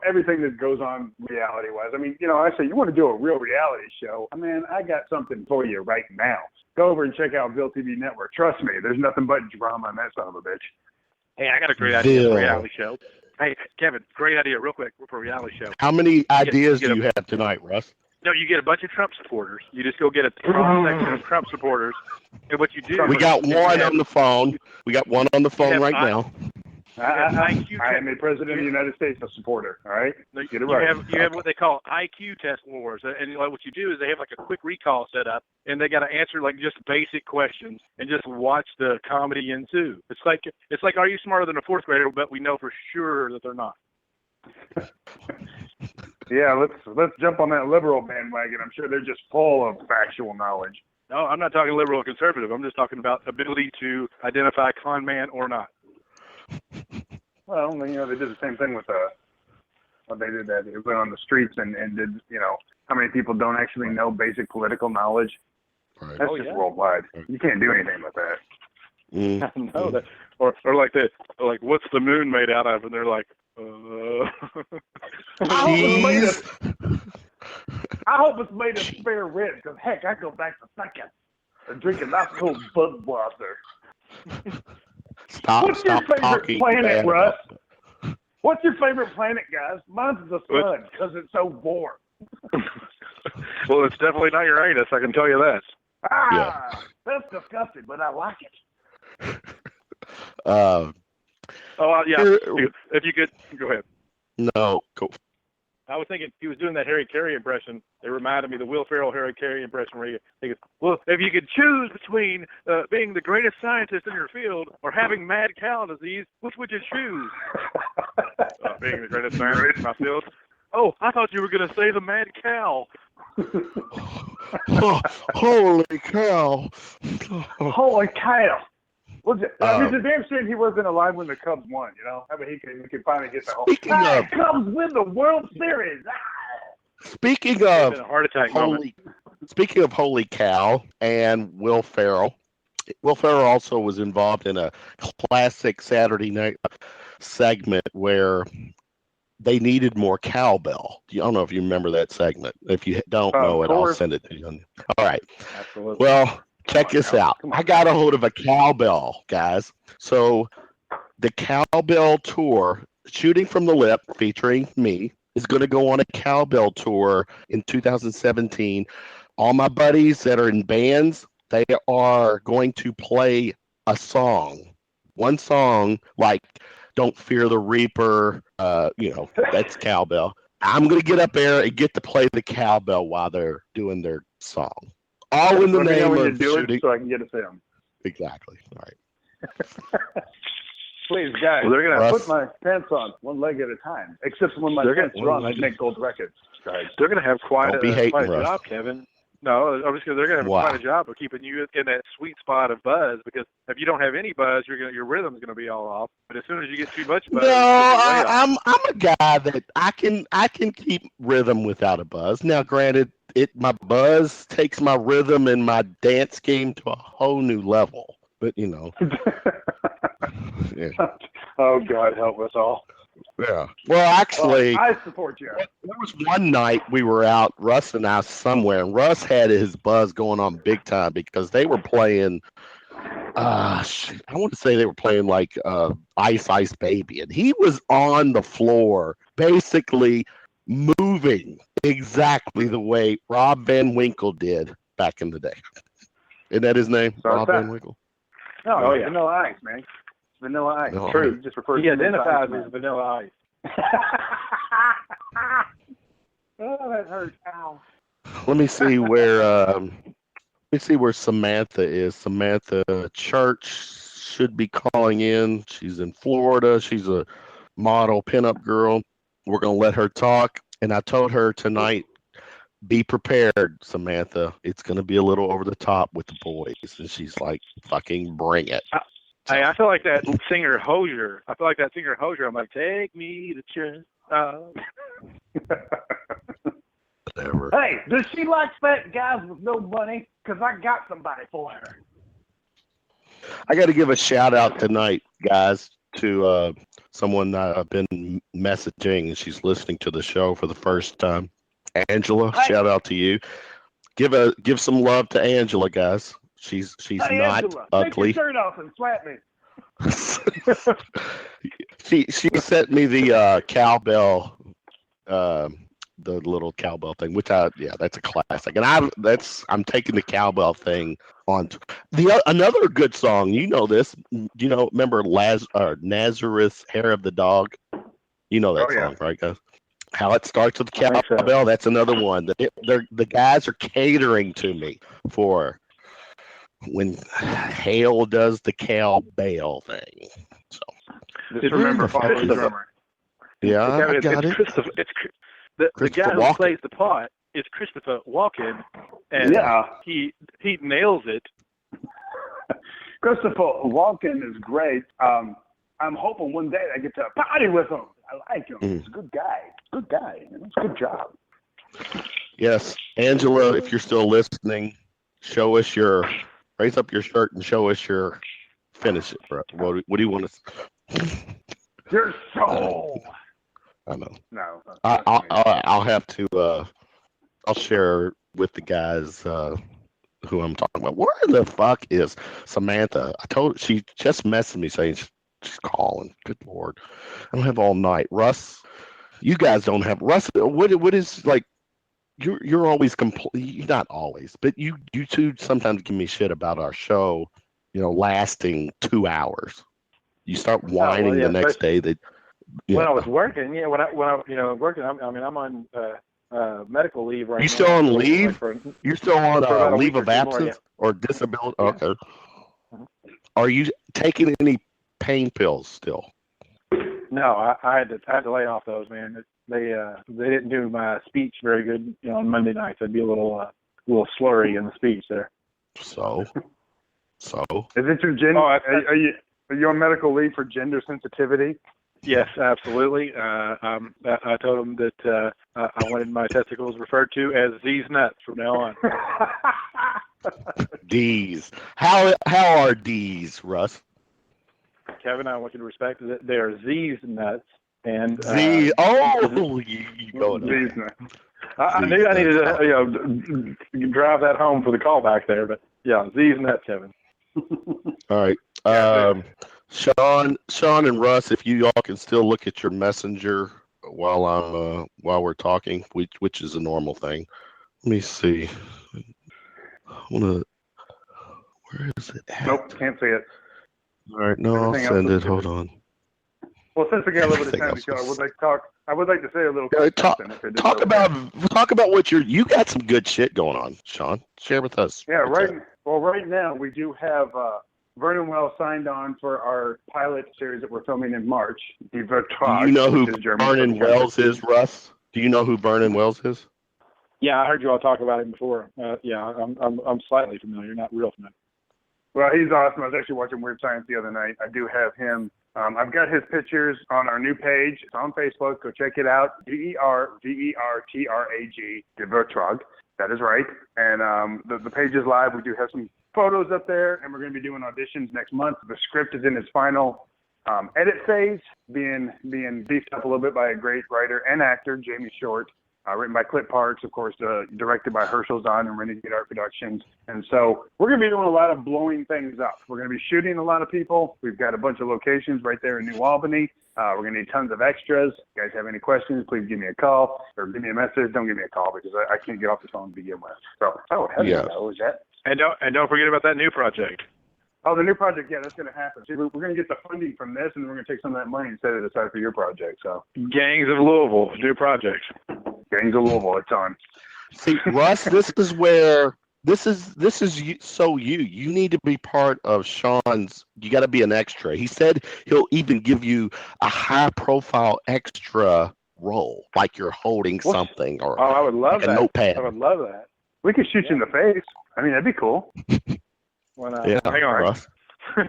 everything that goes on reality-wise. I mean, I say you want to do a real reality show. I mean, I got something for you right now. Go over and check out Ville TV Network. Trust me, there's nothing but drama in that son of a bitch. Hey, I got a great idea for a reality show. Hey, Kevin, great idea, real quick, for a reality show. How many ideas do you have tonight, Russ? No, you get a bunch of Trump supporters. You just go get a cross-section of Trump supporters, and what you do... We got one on the phone. We got one on the phone right now. I am a president of the United States supporter, all right? Get it right. You have what they call IQ test wars, and what you do is they have a quick recall set up, and they got to answer just basic questions and just watch the comedy ensue. It's like Are You Smarter Than a Fourth Grader? But we know for sure that they're not. Yeah, let's jump on that liberal bandwagon. I'm sure they're just full of factual knowledge. No, I'm not talking liberal or conservative. I'm just talking about ability to identify con man or not. Well, they did the same thing with what they did. That they went on the streets and did, how many people don't actually know basic political knowledge? Right. That's just worldwide. You can't do anything with that. I know that. Or what's the moon made out of? And they're like, I hope it's made of spare ribs, because heck, I go back to second and drinking that cool Budweiser. What's your favorite planet, Russ? What's your favorite planet, guys? Mine's the sun, because it's so warm. Well, it's definitely not your anus, I can tell you that. That's disgusting, but I like it. Yeah. If you could, go ahead. No, go. I was thinking he was doing that Harry Carey impression. It reminded me of the Will Ferrell Harry Carey impression where he goes, well, if you could choose between being the greatest scientist in your field or having mad cow disease, which would you choose? Being the greatest scientist in my field. Oh, I thought you were going to say the mad cow. Holy cow. Holy cow. It's a damn shame he wasn't alive when the Cubs won, you know? I mean, he could finally get the whole Cubs win the World Series. Speaking of a heart attack speaking of holy cow and Will Ferrell also was involved in a classic Saturday night segment where they needed more cowbell. I don't know if you remember that segment. If you don't know it, I'll send it to you. All right. Absolutely. Well, check this out. I got a hold of a cowbell, guys. So the cowbell tour, Shooting from the Lip, featuring me, is going to go on a cowbell tour in 2017. All my buddies that are in bands, they are going to play a song. One song, like Don't Fear the Reaper, that's cowbell. I'm going to get up there and get to play the cowbell while they're doing their song. All in the name of shooting. So I can get a film. Exactly. All right. Please, guys. Well, they're gonna put my pants on one leg at a time. Except when my pants run, I make gold records. Guys. They're going to have quite a job, Kevin. No, obviously they're going to have quite a job of keeping you in that sweet spot of buzz, because if you don't have any buzz, your rhythm's going to be all off. But as soon as you get too much buzz, I'm a guy that I can keep rhythm without a buzz. Now, granted, my buzz takes my rhythm and my dance game to a whole new level. But yeah. Oh God, help us all. Yeah. Well, actually, I support you. There was one night we were out, Russ and I, somewhere, and Russ had his buzz going on big time because they were playing. I want to say they were playing like Ice Ice Baby, and he was on the floor, basically moving exactly the way Rob Van Winkle did back in the day. Isn't that his name, Rob Van Winkle? No, Vanilla Ice, man. Vanilla Ice. No, True. He just refers he identifies as Vanilla Ice. Oh, that hurts. Ow. Let me see where Samantha is. Samantha Church should be calling in. She's in Florida. She's a model pinup girl. We're gonna let her talk. And I told her tonight, be prepared, Samantha. It's gonna be a little over the top with the boys. And she's like, fucking bring it. Hey, I feel like that singer Hosier. I'm like, take me to church. Whatever. Hey, does she like fat guys with no money? Because I got somebody for her. I got to give a shout out tonight, guys, to someone I've been messaging, and she's listening to the show for the first time. Angela, shout out to you. Give some love to Angela, guys. She's not Angela, ugly. Take your shirt off and slap me. she sent me the cowbell, the little cowbell thing, which that's a classic, and I'm taking the cowbell thing on. Another good song, you know this, remember Nazareth Hair of the Dog? You know that song, right, guys? How it starts with the cowbell. So. That's another one. The guys are catering to me for when Hale does the cowbell thing. So just remember, follow the drummer. Yeah, I got it. The guy who plays the part is Christopher Walken, and he nails it. Christopher Walken is great. I'm hoping one day I get to party with him. I like him. He's a good guy. Good guy. It's a good job. Yes, Angela, if you're still listening, raise up your shirt and show us your finish it, bro. What do you want to? Your soul. I know. No. I'll have to. I'll share with the guys who I'm talking about. Where the fuck is Samantha? I told her, she just messaged me saying she's calling. Good Lord, I don't have all night. Russ, you guys don't have Russ. What is like? you're always not always, but you two sometimes give me shit about our show, lasting 2 hours. You start whining the next day that when I was working, when I working, I'm on medical leave right now. You still on leave? You're still on leave of absence or disability? Yeah. Okay. Are you taking any pain pills still? No, I had to lay off those, man. They didn't do my speech very good, on Monday nights. I'd be a little slurry in the speech there. So. Is it your gender? Are you on medical leave for gender sensitivity? Yes, absolutely. I told them that I wanted my testicles referred to as these nuts from now on. D's. How are D's, Russ? Kevin, I want you to respect that they are Z's nuts. And Z. You go Z's nuts. I knew I needed to drive that home for the callback there, but yeah, Z's nuts, Kevin. All right. Sean and Russ, if you all can still look at your messenger while we're talking, which is a normal thing. Let me see. Where is it at? Nope, can't see it. All right, no, I'll send it. Hold on. Well, since we got a little bit of time to go, I would like to say a little. Talk about what you got some good shit going on, Sean. Share with us. Yeah, right now we do have Vernon Wells signed on for our pilot series that we're filming in March. Do you know who Vernon Wells is, Russ? Do you know who Vernon Wells is? Yeah, I heard you all talk about him before. I'm slightly familiar, not real familiar. Well, he's awesome. I was actually watching Weird Science the other night. I do have him. I've got his pictures on our new page. It's on Facebook. Go check it out. DERVERTRAG, DeVertrag. That is right. And the page is live. We do have some photos up there, and we're going to be doing auditions next month. The script is in its final edit phase, being beefed up a little bit by a great writer and actor, Jamie Short. Written by Clip Parks, of course, directed by Herschel Zahn and Renegade Art Productions. And so we're going to be doing a lot of blowing things up. We're going to be shooting a lot of people. We've got a bunch of locations right there in New Albany. We're going to need tons of extras. If you guys have any questions, please give me a call or give me a message. Don't give me a call because I can't get off the phone to begin with. So, is that? And don't forget about that new project. Oh, the new project, yeah, that's going to happen. See, we're going to get the funding from this, and we're going to take some of that money and set it aside for your project. So, Gangs of Louisville, new project. Gangs of Louisville, it's on. See, Russ, this is where this is you, so you need to be part of Sean's. You got to be an extra. He said he'll even give you a high-profile extra role, like you're holding something or I would love like a notepad. I would love that. We could shoot you in the face. I mean, that'd be cool. Hang on, Russ. I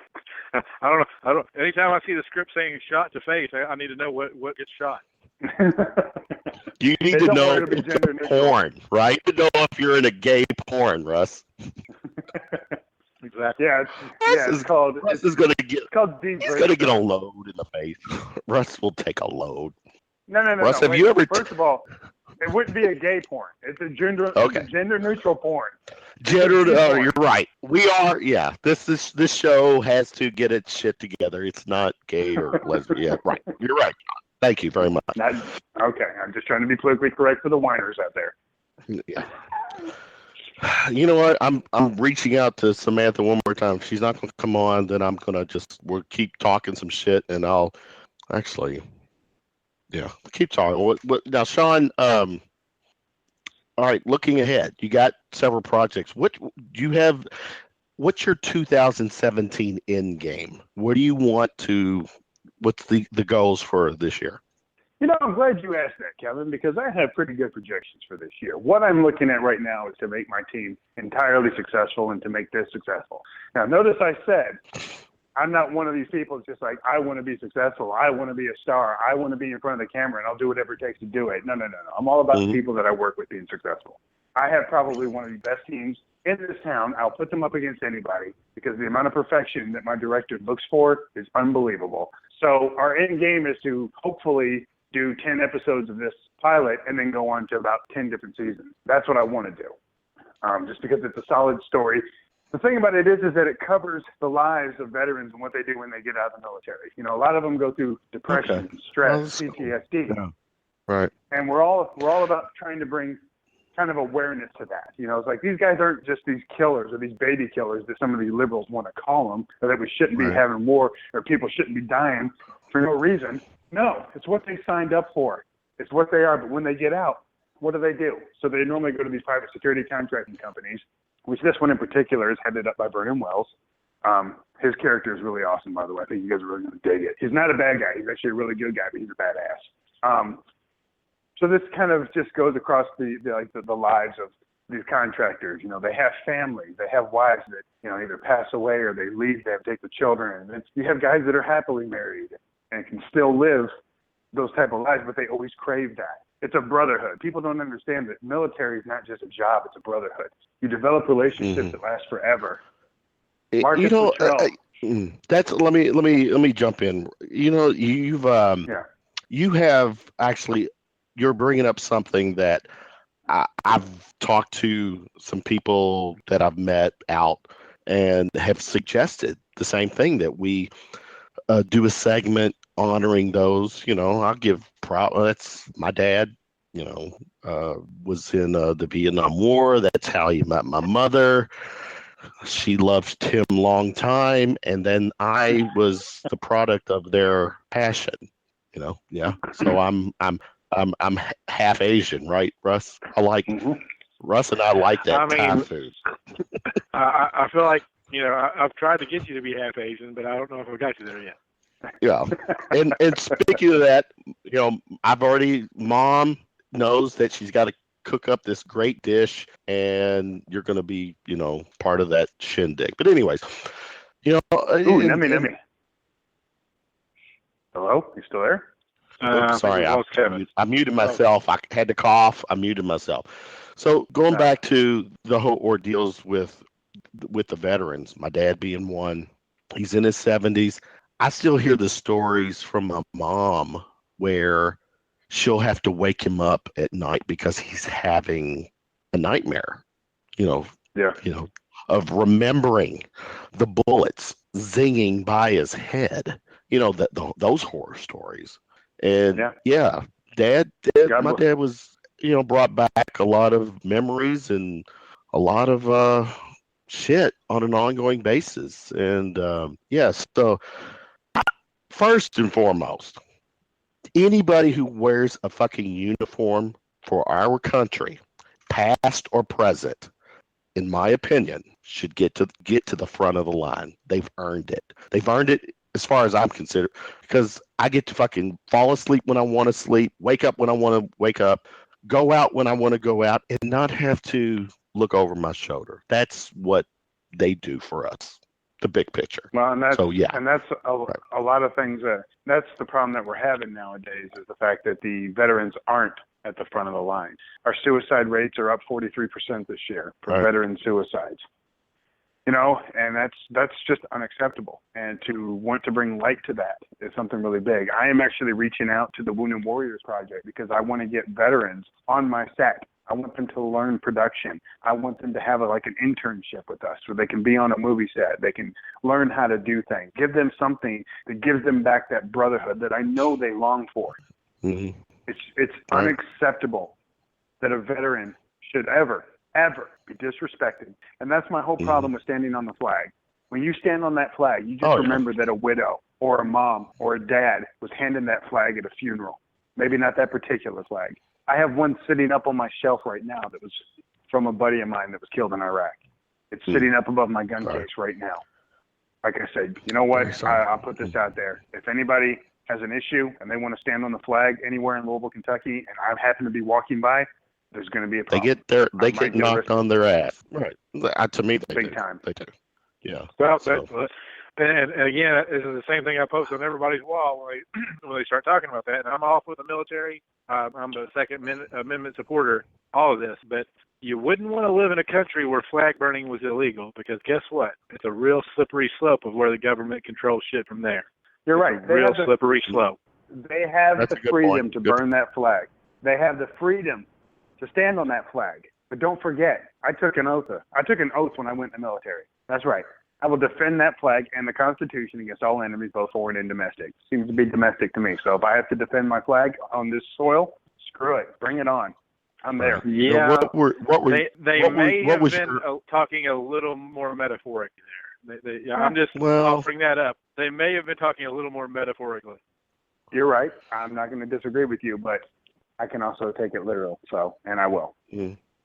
don't know. Anytime I see the script saying "shot to face," I need to know what gets shot. You need to know porn, right? To know if you're in a gay porn, Russ. Exactly. It's called. Russ is gonna get. It's called deep. He's gonna get a load in the face. Russ will take a load. No. Russ, have you ever? First of all, it wouldn't be a gay porn. It's a gender neutral porn. You're right. We are. Yeah. This show has to get its shit together. It's not gay or lesbian. Yeah, right. You're right. Thank you very much. Okay. I'm just trying to be politically correct for the whiners out there. Yeah. You know what? I'm reaching out to Samantha one more time. If she's not going to come on, then I'm going to we'll keep talking some shit, and I'll actually, keep talking. Now, Sean? All right, looking ahead, you got several projects. What do you have? What's your 2017 end game? What do you want to? What's the goals for this year? I'm glad you asked that, Kevin, because I have pretty good projections for this year. What I'm looking at right now is to make my team entirely successful and to make this successful. Now, notice I said I'm not one of these people that's just like, I want to be successful. I want to be a star. I want to be in front of the camera, and I'll do whatever it takes to do it. No. I'm all about the people that I work with being successful. I have probably one of the best teams in this town. I'll put them up against anybody because the amount of perfection that my director looks for is unbelievable. So our end game is to hopefully do 10 episodes of this pilot and then go on to about 10 different seasons. That's what I want to do, just because it's a solid story. The thing about it is that it covers the lives of veterans and what they do when they get out of the military. A lot of them go through depression, stress, PTSD. Yeah. Right. And we're all about trying to bring kind of awareness to that. You know, it's like these guys aren't just these killers or these baby killers that some of these liberals want to call them, or that we shouldn't be having war, or people shouldn't be dying for no reason. No, it's what they signed up for. It's what they are. But when they get out, what do? So they normally go to these private security contracting companies, which this one in particular is headed up by Vernon Wells. His character is really awesome, by the way. I think you guys are really going to dig it. He's not a bad guy. He's actually a really good guy, but he's a badass. So this kind of just goes across the lives of these contractors. You know, they have families, they have wives that, you know, either pass away or they leave, they have to take the children. And you have guys that are happily married and can still live those type of lives, but they always crave that. It's a brotherhood. People don't understand that military is not just a job, it's a brotherhood. You develop relationships that last forever. Marcus that's let me jump in. You know, you have actually, you're bringing up something that I've talked to some people that I've met out and have suggested the same thing, that we do a segment honoring those. You know, I'll give that's my dad, you know, was in the Vietnam War. That's how he met my mother. She loved him long time, and then I was the product of their passion, you know. Yeah. So I'm half Asian, right, Russ? Russ and I like that Thai food. I feel like, you know, I've tried to get you to be half Asian, but I don't know if I got you there yet. Yeah. And speaking of that, you know, Mom knows that she's got to cook up this great dish, and you're going to be, you know, part of that shindig. But anyways, you know. Nummy. Hello? You still there? Sorry, I muted myself. I had to cough. I muted myself. So going back to the whole ordeals with the veterans, my dad being one, he's in his 70s. I still hear the stories from my mom where she'll have to wake him up at night because he's having a nightmare, you know, of remembering the bullets zinging by his head, you know, those horror stories. And my dad was, you know, brought back a lot of memories and a lot of shit on an ongoing basis. And so first and foremost, anybody who wears a fucking uniform for our country, past or present, in my opinion, should get to the front of the line. They've earned it. They've earned it as far as I'm concerned, because I get to fucking fall asleep when I want to sleep, wake up when I want to wake up, go out when I want to go out, and not have to look over my shoulder. That's what they do for us. The big picture. Well, and that's a lot of things. That's the problem that we're having nowadays, is the fact that the veterans aren't at the front of the line. Our suicide rates are up 43% this year for veteran suicides. You know, and that's just unacceptable. And to want to bring light to that is something really big. I am actually reaching out to the Wounded Warriors Project because I want to get veterans on my set. I want them to learn production. I want them to have an internship with us where they can be on a movie set. They can learn how to do things. Give them something that gives them back that brotherhood that I know they long for. Mm-hmm. It's unacceptable that a veteran should ever be disrespected. And that's my whole problem with standing on the flag. When you stand on that flag, you just remember that a widow or a mom or a dad was handing that flag at a funeral. Maybe not that particular flag. I have one sitting up on my shelf right now that was from a buddy of mine that was killed in Iraq. It's sitting up above my gun case right now. Like I said, you know what? I'll put this out there. If anybody has an issue and they want to stand on the flag anywhere in Louisville, Kentucky, and I happen to be walking by, there's going to be a problem. They get knocked on their ass. Right. To me, they big do. time. They do. Yeah. Well, and again, this is the same thing I post on everybody's wall when they start talking about that. And I'm off with the military. I'm a Second Amendment supporter, all of this. But you wouldn't want to live in a country where flag burning was illegal, because guess what? It's a real slippery slope of where the government controls shit from there. You're right. It's a real slippery slope. They have the freedom to burn that flag. They have the freedom to stand on that flag. But don't forget, I took an oath when I went in the military. That's right. I will defend that flag and the Constitution against all enemies, both foreign and domestic. Seems to be domestic to me. So if I have to defend my flag on this soil, screw it. Bring it on. I'm there. Yeah. What were They what may what have was been your, talking a little more metaphorically there. I'm just offering that up. They may have been talking a little more metaphorically. You're right. I'm not going to disagree with you, but I can also take it literal. So, and I will.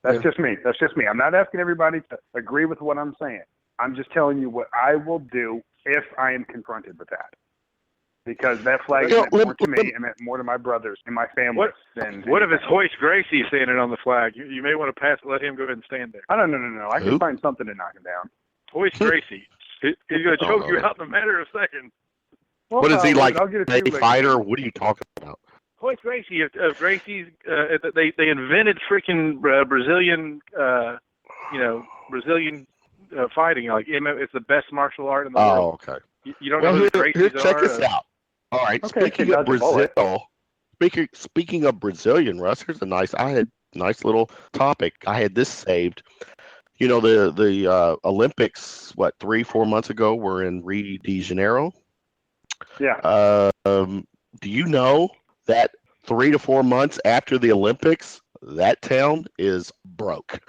That's just me. That's just me. I'm not asking everybody to agree with what I'm saying. I'm just telling you what I will do if I am confronted with that. Because that flag meant more to me and meant more to my brothers and my family than. What if it's Hoist Gracie standing on the flag? You may want to let him go ahead and stand there. Oh, no. I can find something to knock him down. Hoist Gracie. He's going to choke you out in a matter of seconds. Well, what is he like? I'll get A fighter? What are you talking about? Hoist Gracie. Gracie's. They invented freaking Brazilian. Brazilian fighting. Like it's the best martial art in the world. Oh, okay. You don't know who the Gracies are? Check this out. All right. Okay, speaking of Brazil, speaking of Brazilian, Russ, here's I had a nice little topic. I had this saved. You know, the Olympics, 3-4 months ago, were in Rio de Janeiro. Yeah. Do you know that 3 to 4 months after the Olympics, that town is broke?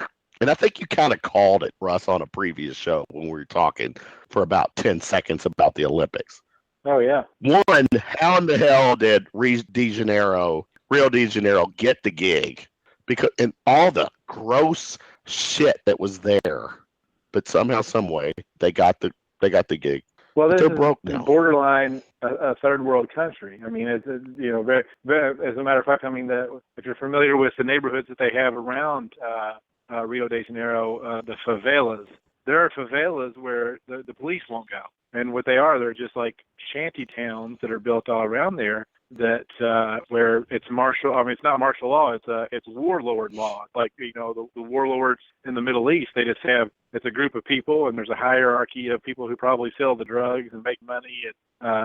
And I think you kind of called it, Russ, on a previous show when we were talking for about 10 seconds about the Olympics. Oh, yeah. One, how in the hell did Rio de Janeiro get the gig? Because and all the gross shit that was there, but somehow, some way, they got the gig. Well, this they're is broke now. Borderline a third world country. I mean, it's very, very, as a matter of fact, I mean, if you're familiar with the neighborhoods that they have around Rio de Janeiro, the favelas. There are favelas where the police won't go. And what they're just like shanty towns that are built all around there that where it's martial. I mean, it's not martial law. It's warlord law. Like, the warlords in the Middle East, they just have, it's a group of people and there's a hierarchy of people who probably sell the drugs and make money and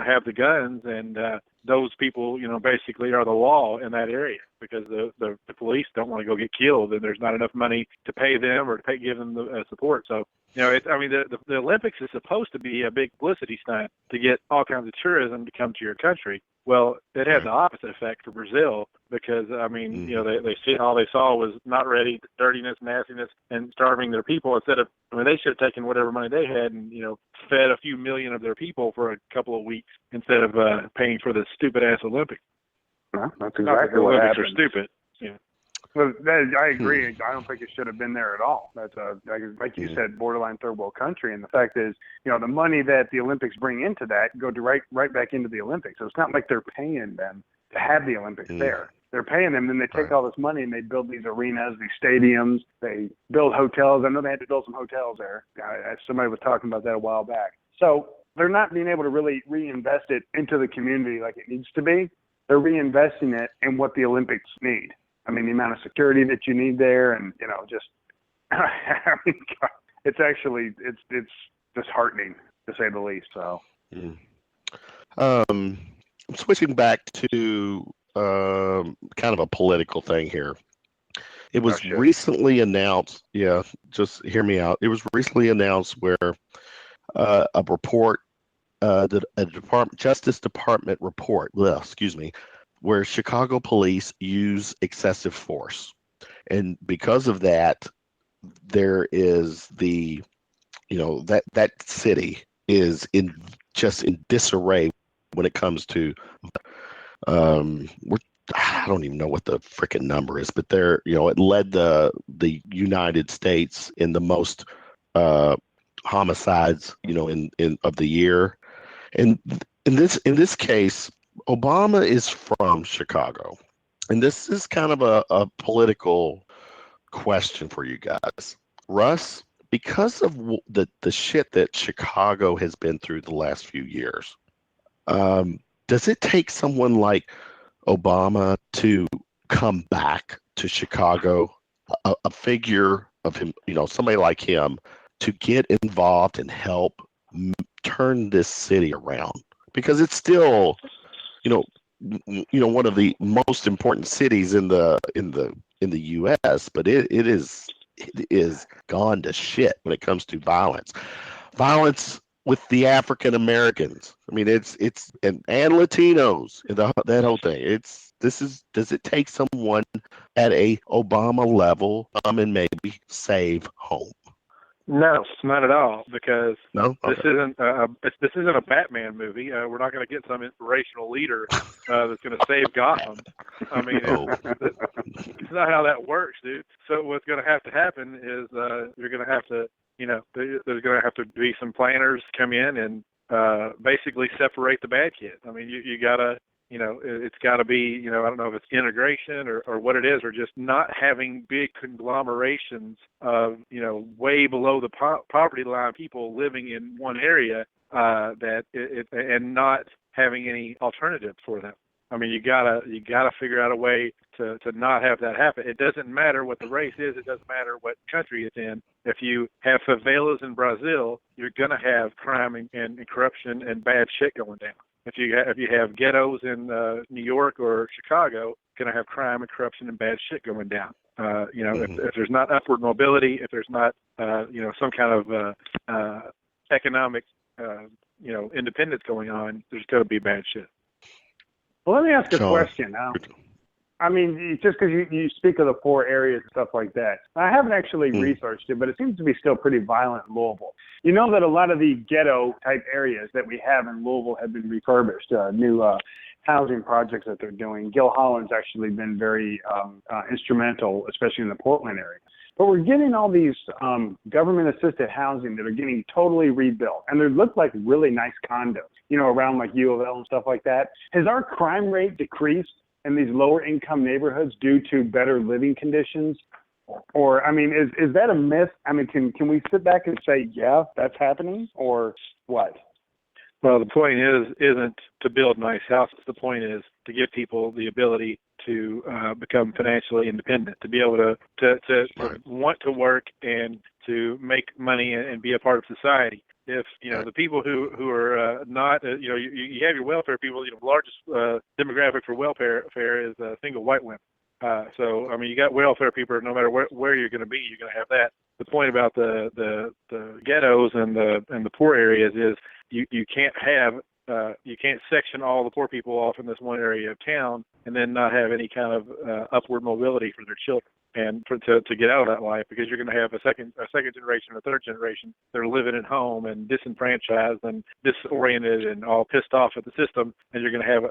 have the guns. And those people, basically are the law in that area because the police don't want to go get killed and there's not enough money to pay them or to give them the support. So, the Olympics is supposed to be a big publicity stunt to get all kinds of tourism to come to your country. Well, it had the opposite effect for Brazil because, all they saw was not ready, dirtiness, nastiness, and starving their people they should have taken whatever money they had and, fed a few million of their people for a couple of weeks instead of paying for the stupid-ass Olympics. Well, that's exactly what Olympics happened. are stupid. Yeah. Well, I agree. I don't think it should have been there at all. That's like you said, borderline third world country. And the fact is, the money that the Olympics bring into that go right back into the Olympics. So it's not like they're paying them to have the Olympics there. They're paying them, then they take all this money and they build these arenas, these stadiums. They build hotels. I know they had to build some hotels there. Somebody was talking about that a while back. So they're not being able to really reinvest it into the community like it needs to be. They're reinvesting it in what the Olympics need. I mean, the amount of security that you need there and, just, it's actually, it's disheartening to say the least. So, I'm switching back to kind of a political thing here. It was recently announced. Yeah, just hear me out. It was recently announced where a report, Justice Department report, where Chicago police use excessive force. And because of that, there is that city is in disarray when it comes to, I don't even know what the freaking number is, but it led the United States in the most homicides, in of the year. And in this case, Obama is from Chicago, and this is kind of a political question for you guys. Russ, because of the shit that Chicago has been through the last few years, does it take someone like Obama to come back to Chicago, a figure of him, somebody like him, to get involved and help turn this city around? Because it's still one of the most important cities in the U.S., but it is gone to shit when it comes to violence. Violence with the African Americans. I mean, it's and Latinos and that whole thing. Does it take someone at a Obama level and maybe save home? No, not at all, because No, this isn't a Batman movie. We're not going to get some inspirational leader that's going to save Gotham. I mean, it's not how that works, dude. So what's going to have to happen is you're going to have to, there's going to have to be some planners come in and basically separate the bad kids. I mean, you got to. It's got to be, I don't know if it's integration or what it is, or just not having big conglomerations of, way below the poverty line people living in one area and not having any alternatives for them. I mean, you gotta figure out a way to not have that happen. It doesn't matter what the race is. It doesn't matter what country it's in. If you have favelas in Brazil, you're gonna have crime and corruption and bad shit going down. If you have ghettos in New York or Chicago, going to have crime and corruption and bad shit going down. If there's not upward mobility, if there's not some kind of economic independence going on, there's going to be bad shit. Well, let me ask a question now. I mean, just because you speak of the 4 areas and stuff like that, I haven't actually researched it, but it seems to be still pretty violent in Louisville. You know that a lot of the ghetto-type areas that we have in Louisville have been refurbished, new housing projects that they're doing. Gil Holland's actually been very instrumental, especially in the Portland area. But we're getting all these government-assisted housing that are getting totally rebuilt, and they look like really nice condos, around like U of L and stuff like that. Has our crime rate decreased in these lower income neighborhoods due to better living conditions? Or, I mean, is that a myth? I mean, can we sit back and say, yeah, that's happening, or what? Well, the point isn't to build nice houses. The point is to give people the ability to become financially independent, to be able to want to work and to make money and be a part of society. If the people who are not, you have your welfare people. The largest demographic for welfare is single white women. So I mean, you got welfare people. No matter where you're going to be, you're going to have that. The point about the ghettos and the poor areas is you can't section all the poor people off in this one area of town and then not have any kind of upward mobility for their children. And to get out of that life, because you're going to have a second generation or third generation that are living at home and disenfranchised and disoriented and all pissed off at the system, and you're going to have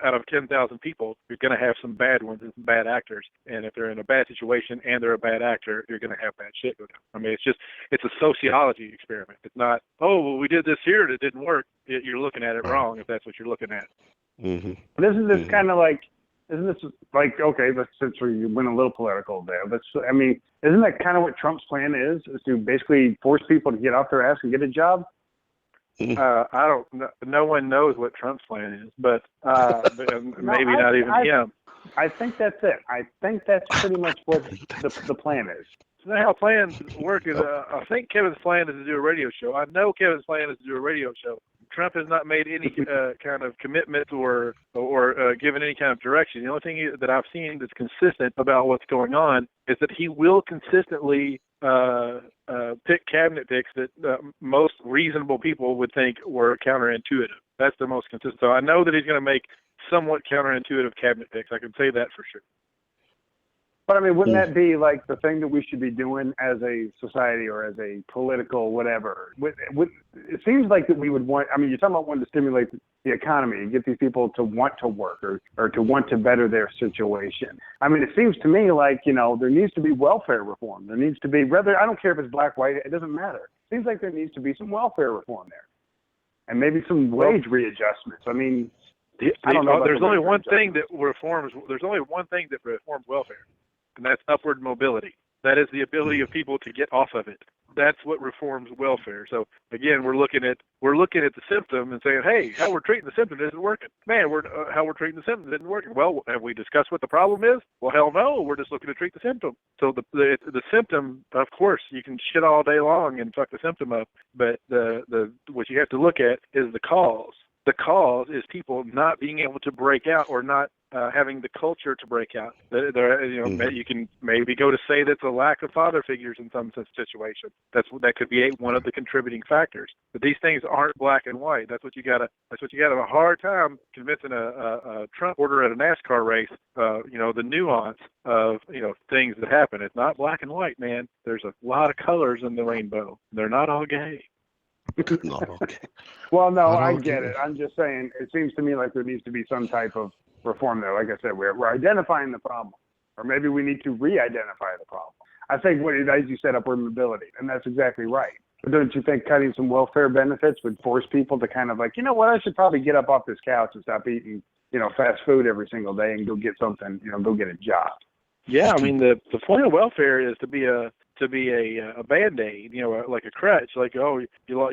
out of 10,000 people, you're going to have some bad ones and some bad actors. And if they're in a bad situation and they're a bad actor, you're going to have bad shit go down. I mean, it's a sociology experiment. It's not, we did this here and it didn't work. You're looking at it wrong if that's what you're looking at. Mm-hmm. This kind of like. Isn't this like, okay, since we went a little political there, isn't that kind of what Trump's plan is to basically force people to get off their ass and get a job? No one knows what Trump's plan is, but maybe not even him. I think that's it. I think that's pretty much what the plan is. So how plans work is, I think Kevin's plan is to do a radio show. I know Kevin's plan is to do a radio show. Trump has not made any kind of commitment or given any kind of direction. The only thing that I've seen that's consistent about what's going on is that he will consistently pick cabinet picks that most reasonable people would think were counterintuitive. That's the most consistent. So I know that he's going to make somewhat counterintuitive cabinet picks. I can say that for sure. But I mean, wouldn't that be like the thing that we should be doing as a society or as a political whatever? It seems like that we would want, I mean, you're talking about wanting to stimulate the economy and get these people to want to work or to want to better their situation. I mean, it seems to me like, there needs to be welfare reform. There needs to be, I don't care if it's black, white, it doesn't matter. It seems like there needs to be some welfare reform there and maybe some wage readjustments. I mean, I don't know. There's only one thing that reforms welfare. And that's upward mobility. That is the ability of people to get off of it. That's what reforms welfare. So again, we're looking at the symptom and saying, hey, how we're treating the symptom isn't working. Man, how we're treating the symptom isn't working. Well, have we discussed what the problem is? Well, hell no. We're just looking to treat the symptom. So the symptom, of course, you can shit all day long and fuck the symptom up, but the what you have to look at is the cause. The cause is people not being able to break out or not having the culture to break out. You can maybe go to say that's a lack of father figures in some situation. That could be one of the contributing factors. But these things aren't black and white. That's what you got to have a hard time convincing a Trump order at a NASCAR race. The nuance of things that happen. It's not black and white, man. There's a lot of colors in the rainbow. They're not all gay. Okay. Well, no, I get it. I'm just saying, it seems to me like there needs to be some type of reform there. Like I said, we're identifying the problem, or maybe we need to re-identify the problem. I think as you said, upward mobility, and that's exactly right. But don't you think cutting some welfare benefits would force people to kind of like, I should probably get up off this couch and stop eating, fast food every single day and go get something, go get a job. Yeah, I mean the point of welfare is to be a Band-Aid, like a crutch, like, you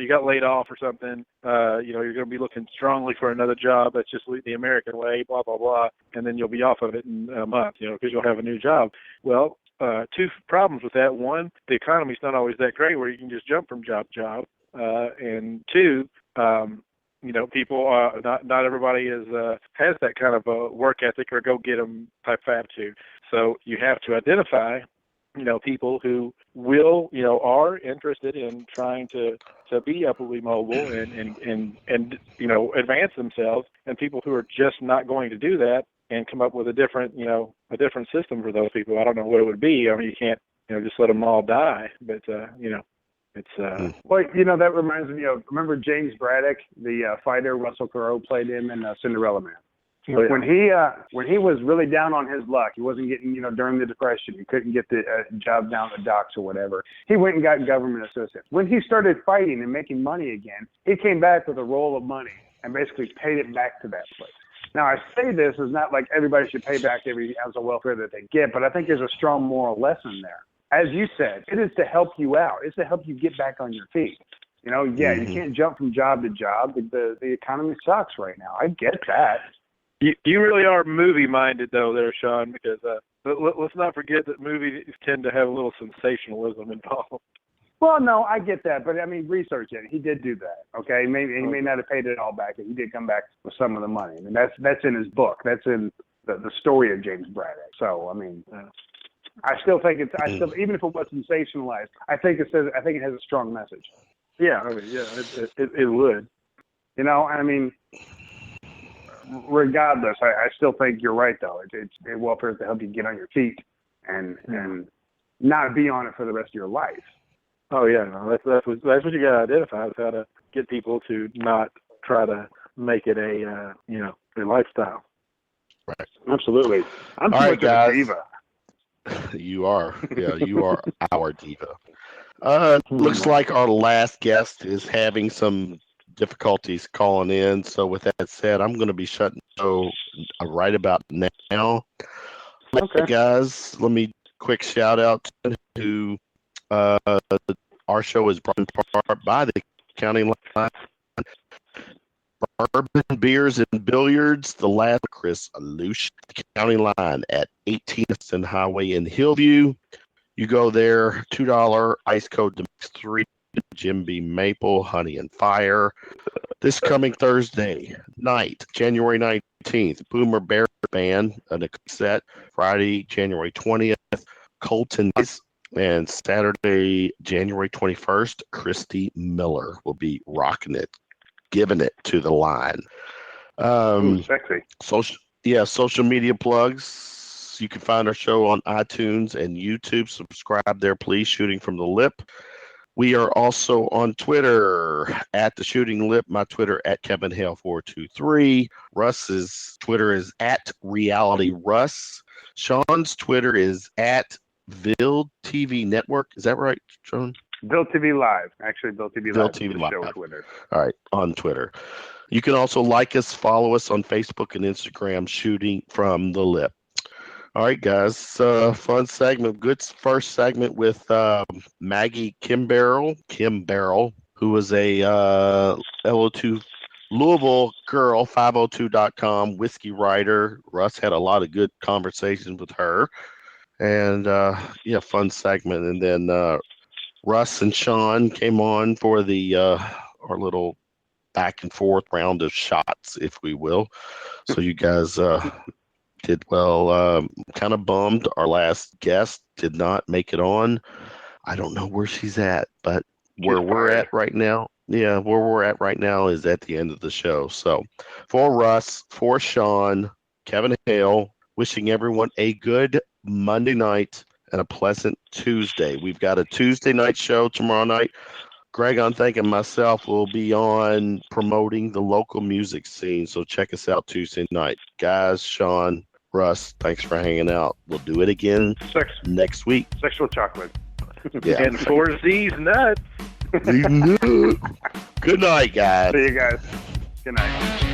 got laid off or something, you're going to be looking strongly for another job that's just the American way, blah, blah, blah, and then you'll be off of it in a month, because you'll have a new job. Well, two problems with that. One, the economy's not always that great where you can just jump from job to job. And two, people, not everybody has that kind of a work ethic or go get 'em type attitude. So you have to identify people who will, are interested in trying to be upwardly mobile and advance themselves, and people who are just not going to do that and come up with a different system for those people. I don't know what it would be. I mean, you can't, just let them all die, but, it's Well, that reminds me of, remember James Braddock, the fighter Russell Crowe played him in Cinderella Man? Oh, yeah. When he was really down on his luck, he wasn't getting, during the Depression, he couldn't get the job down the docks or whatever. He went and got government assistance. When he started fighting and making money again, he came back with a roll of money and basically paid it back to that place. Now, I say this is not like everybody should pay back every ounce of welfare that they get, but I think there's a strong moral lesson there. As you said, it is to help you out. It's to help you get back on your feet. You can't jump from job to job. The economy sucks right now. I get that. You really are movie-minded, though, there, Sean, because let's not forget that movies tend to have a little sensationalism involved. Well, no, I get that, but I mean, research it. He did do that, okay? He may not have paid it all back, but he did come back with some of the money. I mean, that's in his book. That's in the story of James Braddock. So, I mean, I still think even if it was sensationalized, I think it has a strong message. Yeah, I mean, it would. I mean, regardless, I still think you're right, though. It's welfare to help you get on your feet and not be on it for the rest of your life. Oh yeah, no, that's what you got to identify, is how to get people to not try to make it a lifestyle. Right. Absolutely. I'm all too right, much guys. of a diva. You are. Yeah, you are our diva. Looks like our last guest is having some difficulties calling in. So with that said, I'm going to be shutting the show right about now. Okay, guys, let me quick shout out to our show is brought in part by the County Line Bourbon, Beers, and Billiards. The last Chris Lucien, County Line at 18th Highway in Hillview. You go there, $2 ice code to mix 3 Jim B. Maple, Honey and Fire. This coming Thursday night, January 19th, Boomer Bear Band, a set. Friday, January 20th, Colton. And Saturday, January 21st, Christy Miller will be rocking it, giving it to the line. Sexy. Social media plugs. You can find our show on iTunes and YouTube. Subscribe there, please. Shooting from the Lip. We are also on Twitter at The Shooting Lip. My Twitter at KevinHale423. Russ's Twitter is at RealityRuss. Sean's Twitter is at Ville TV Network. Is that right, Sean? Ville TV Live. Actually, Ville TV Ville Live. TV Live. Show Twitter. All right, on Twitter. You can also like us, follow us on Facebook and Instagram, Shooting from the Lip. All right, guys. Fun segment. Good first segment with Maggie Kimberl, who was a LO2 Louisville girl, 502.com whiskey writer. Russ had a lot of good conversations with her. And, fun segment. And then Russ and Sean came on for the our little back and forth round of shots, if we will. So you guys Kind of bummed our last guest did not make it on. I don't know where she's at, but where we're at right now is at the end of the show. So for Russ, for Sean, Kevin Hale, wishing everyone a good Monday night and a pleasant Tuesday. We've got a Tuesday night show tomorrow night. Greg, I'm thinking myself will be on promoting the local music scene. So check us out Tuesday night. Guys, Sean, Russ, thanks for hanging out. We'll do it again next week. Sexual chocolate. Yeah. And 4 Z's nuts. Good night, guys. See you guys. Good night.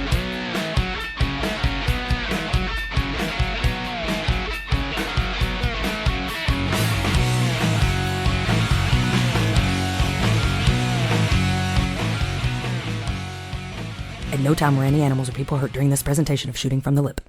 At no time were any animals or people hurt during this presentation of Shooting from the Lip.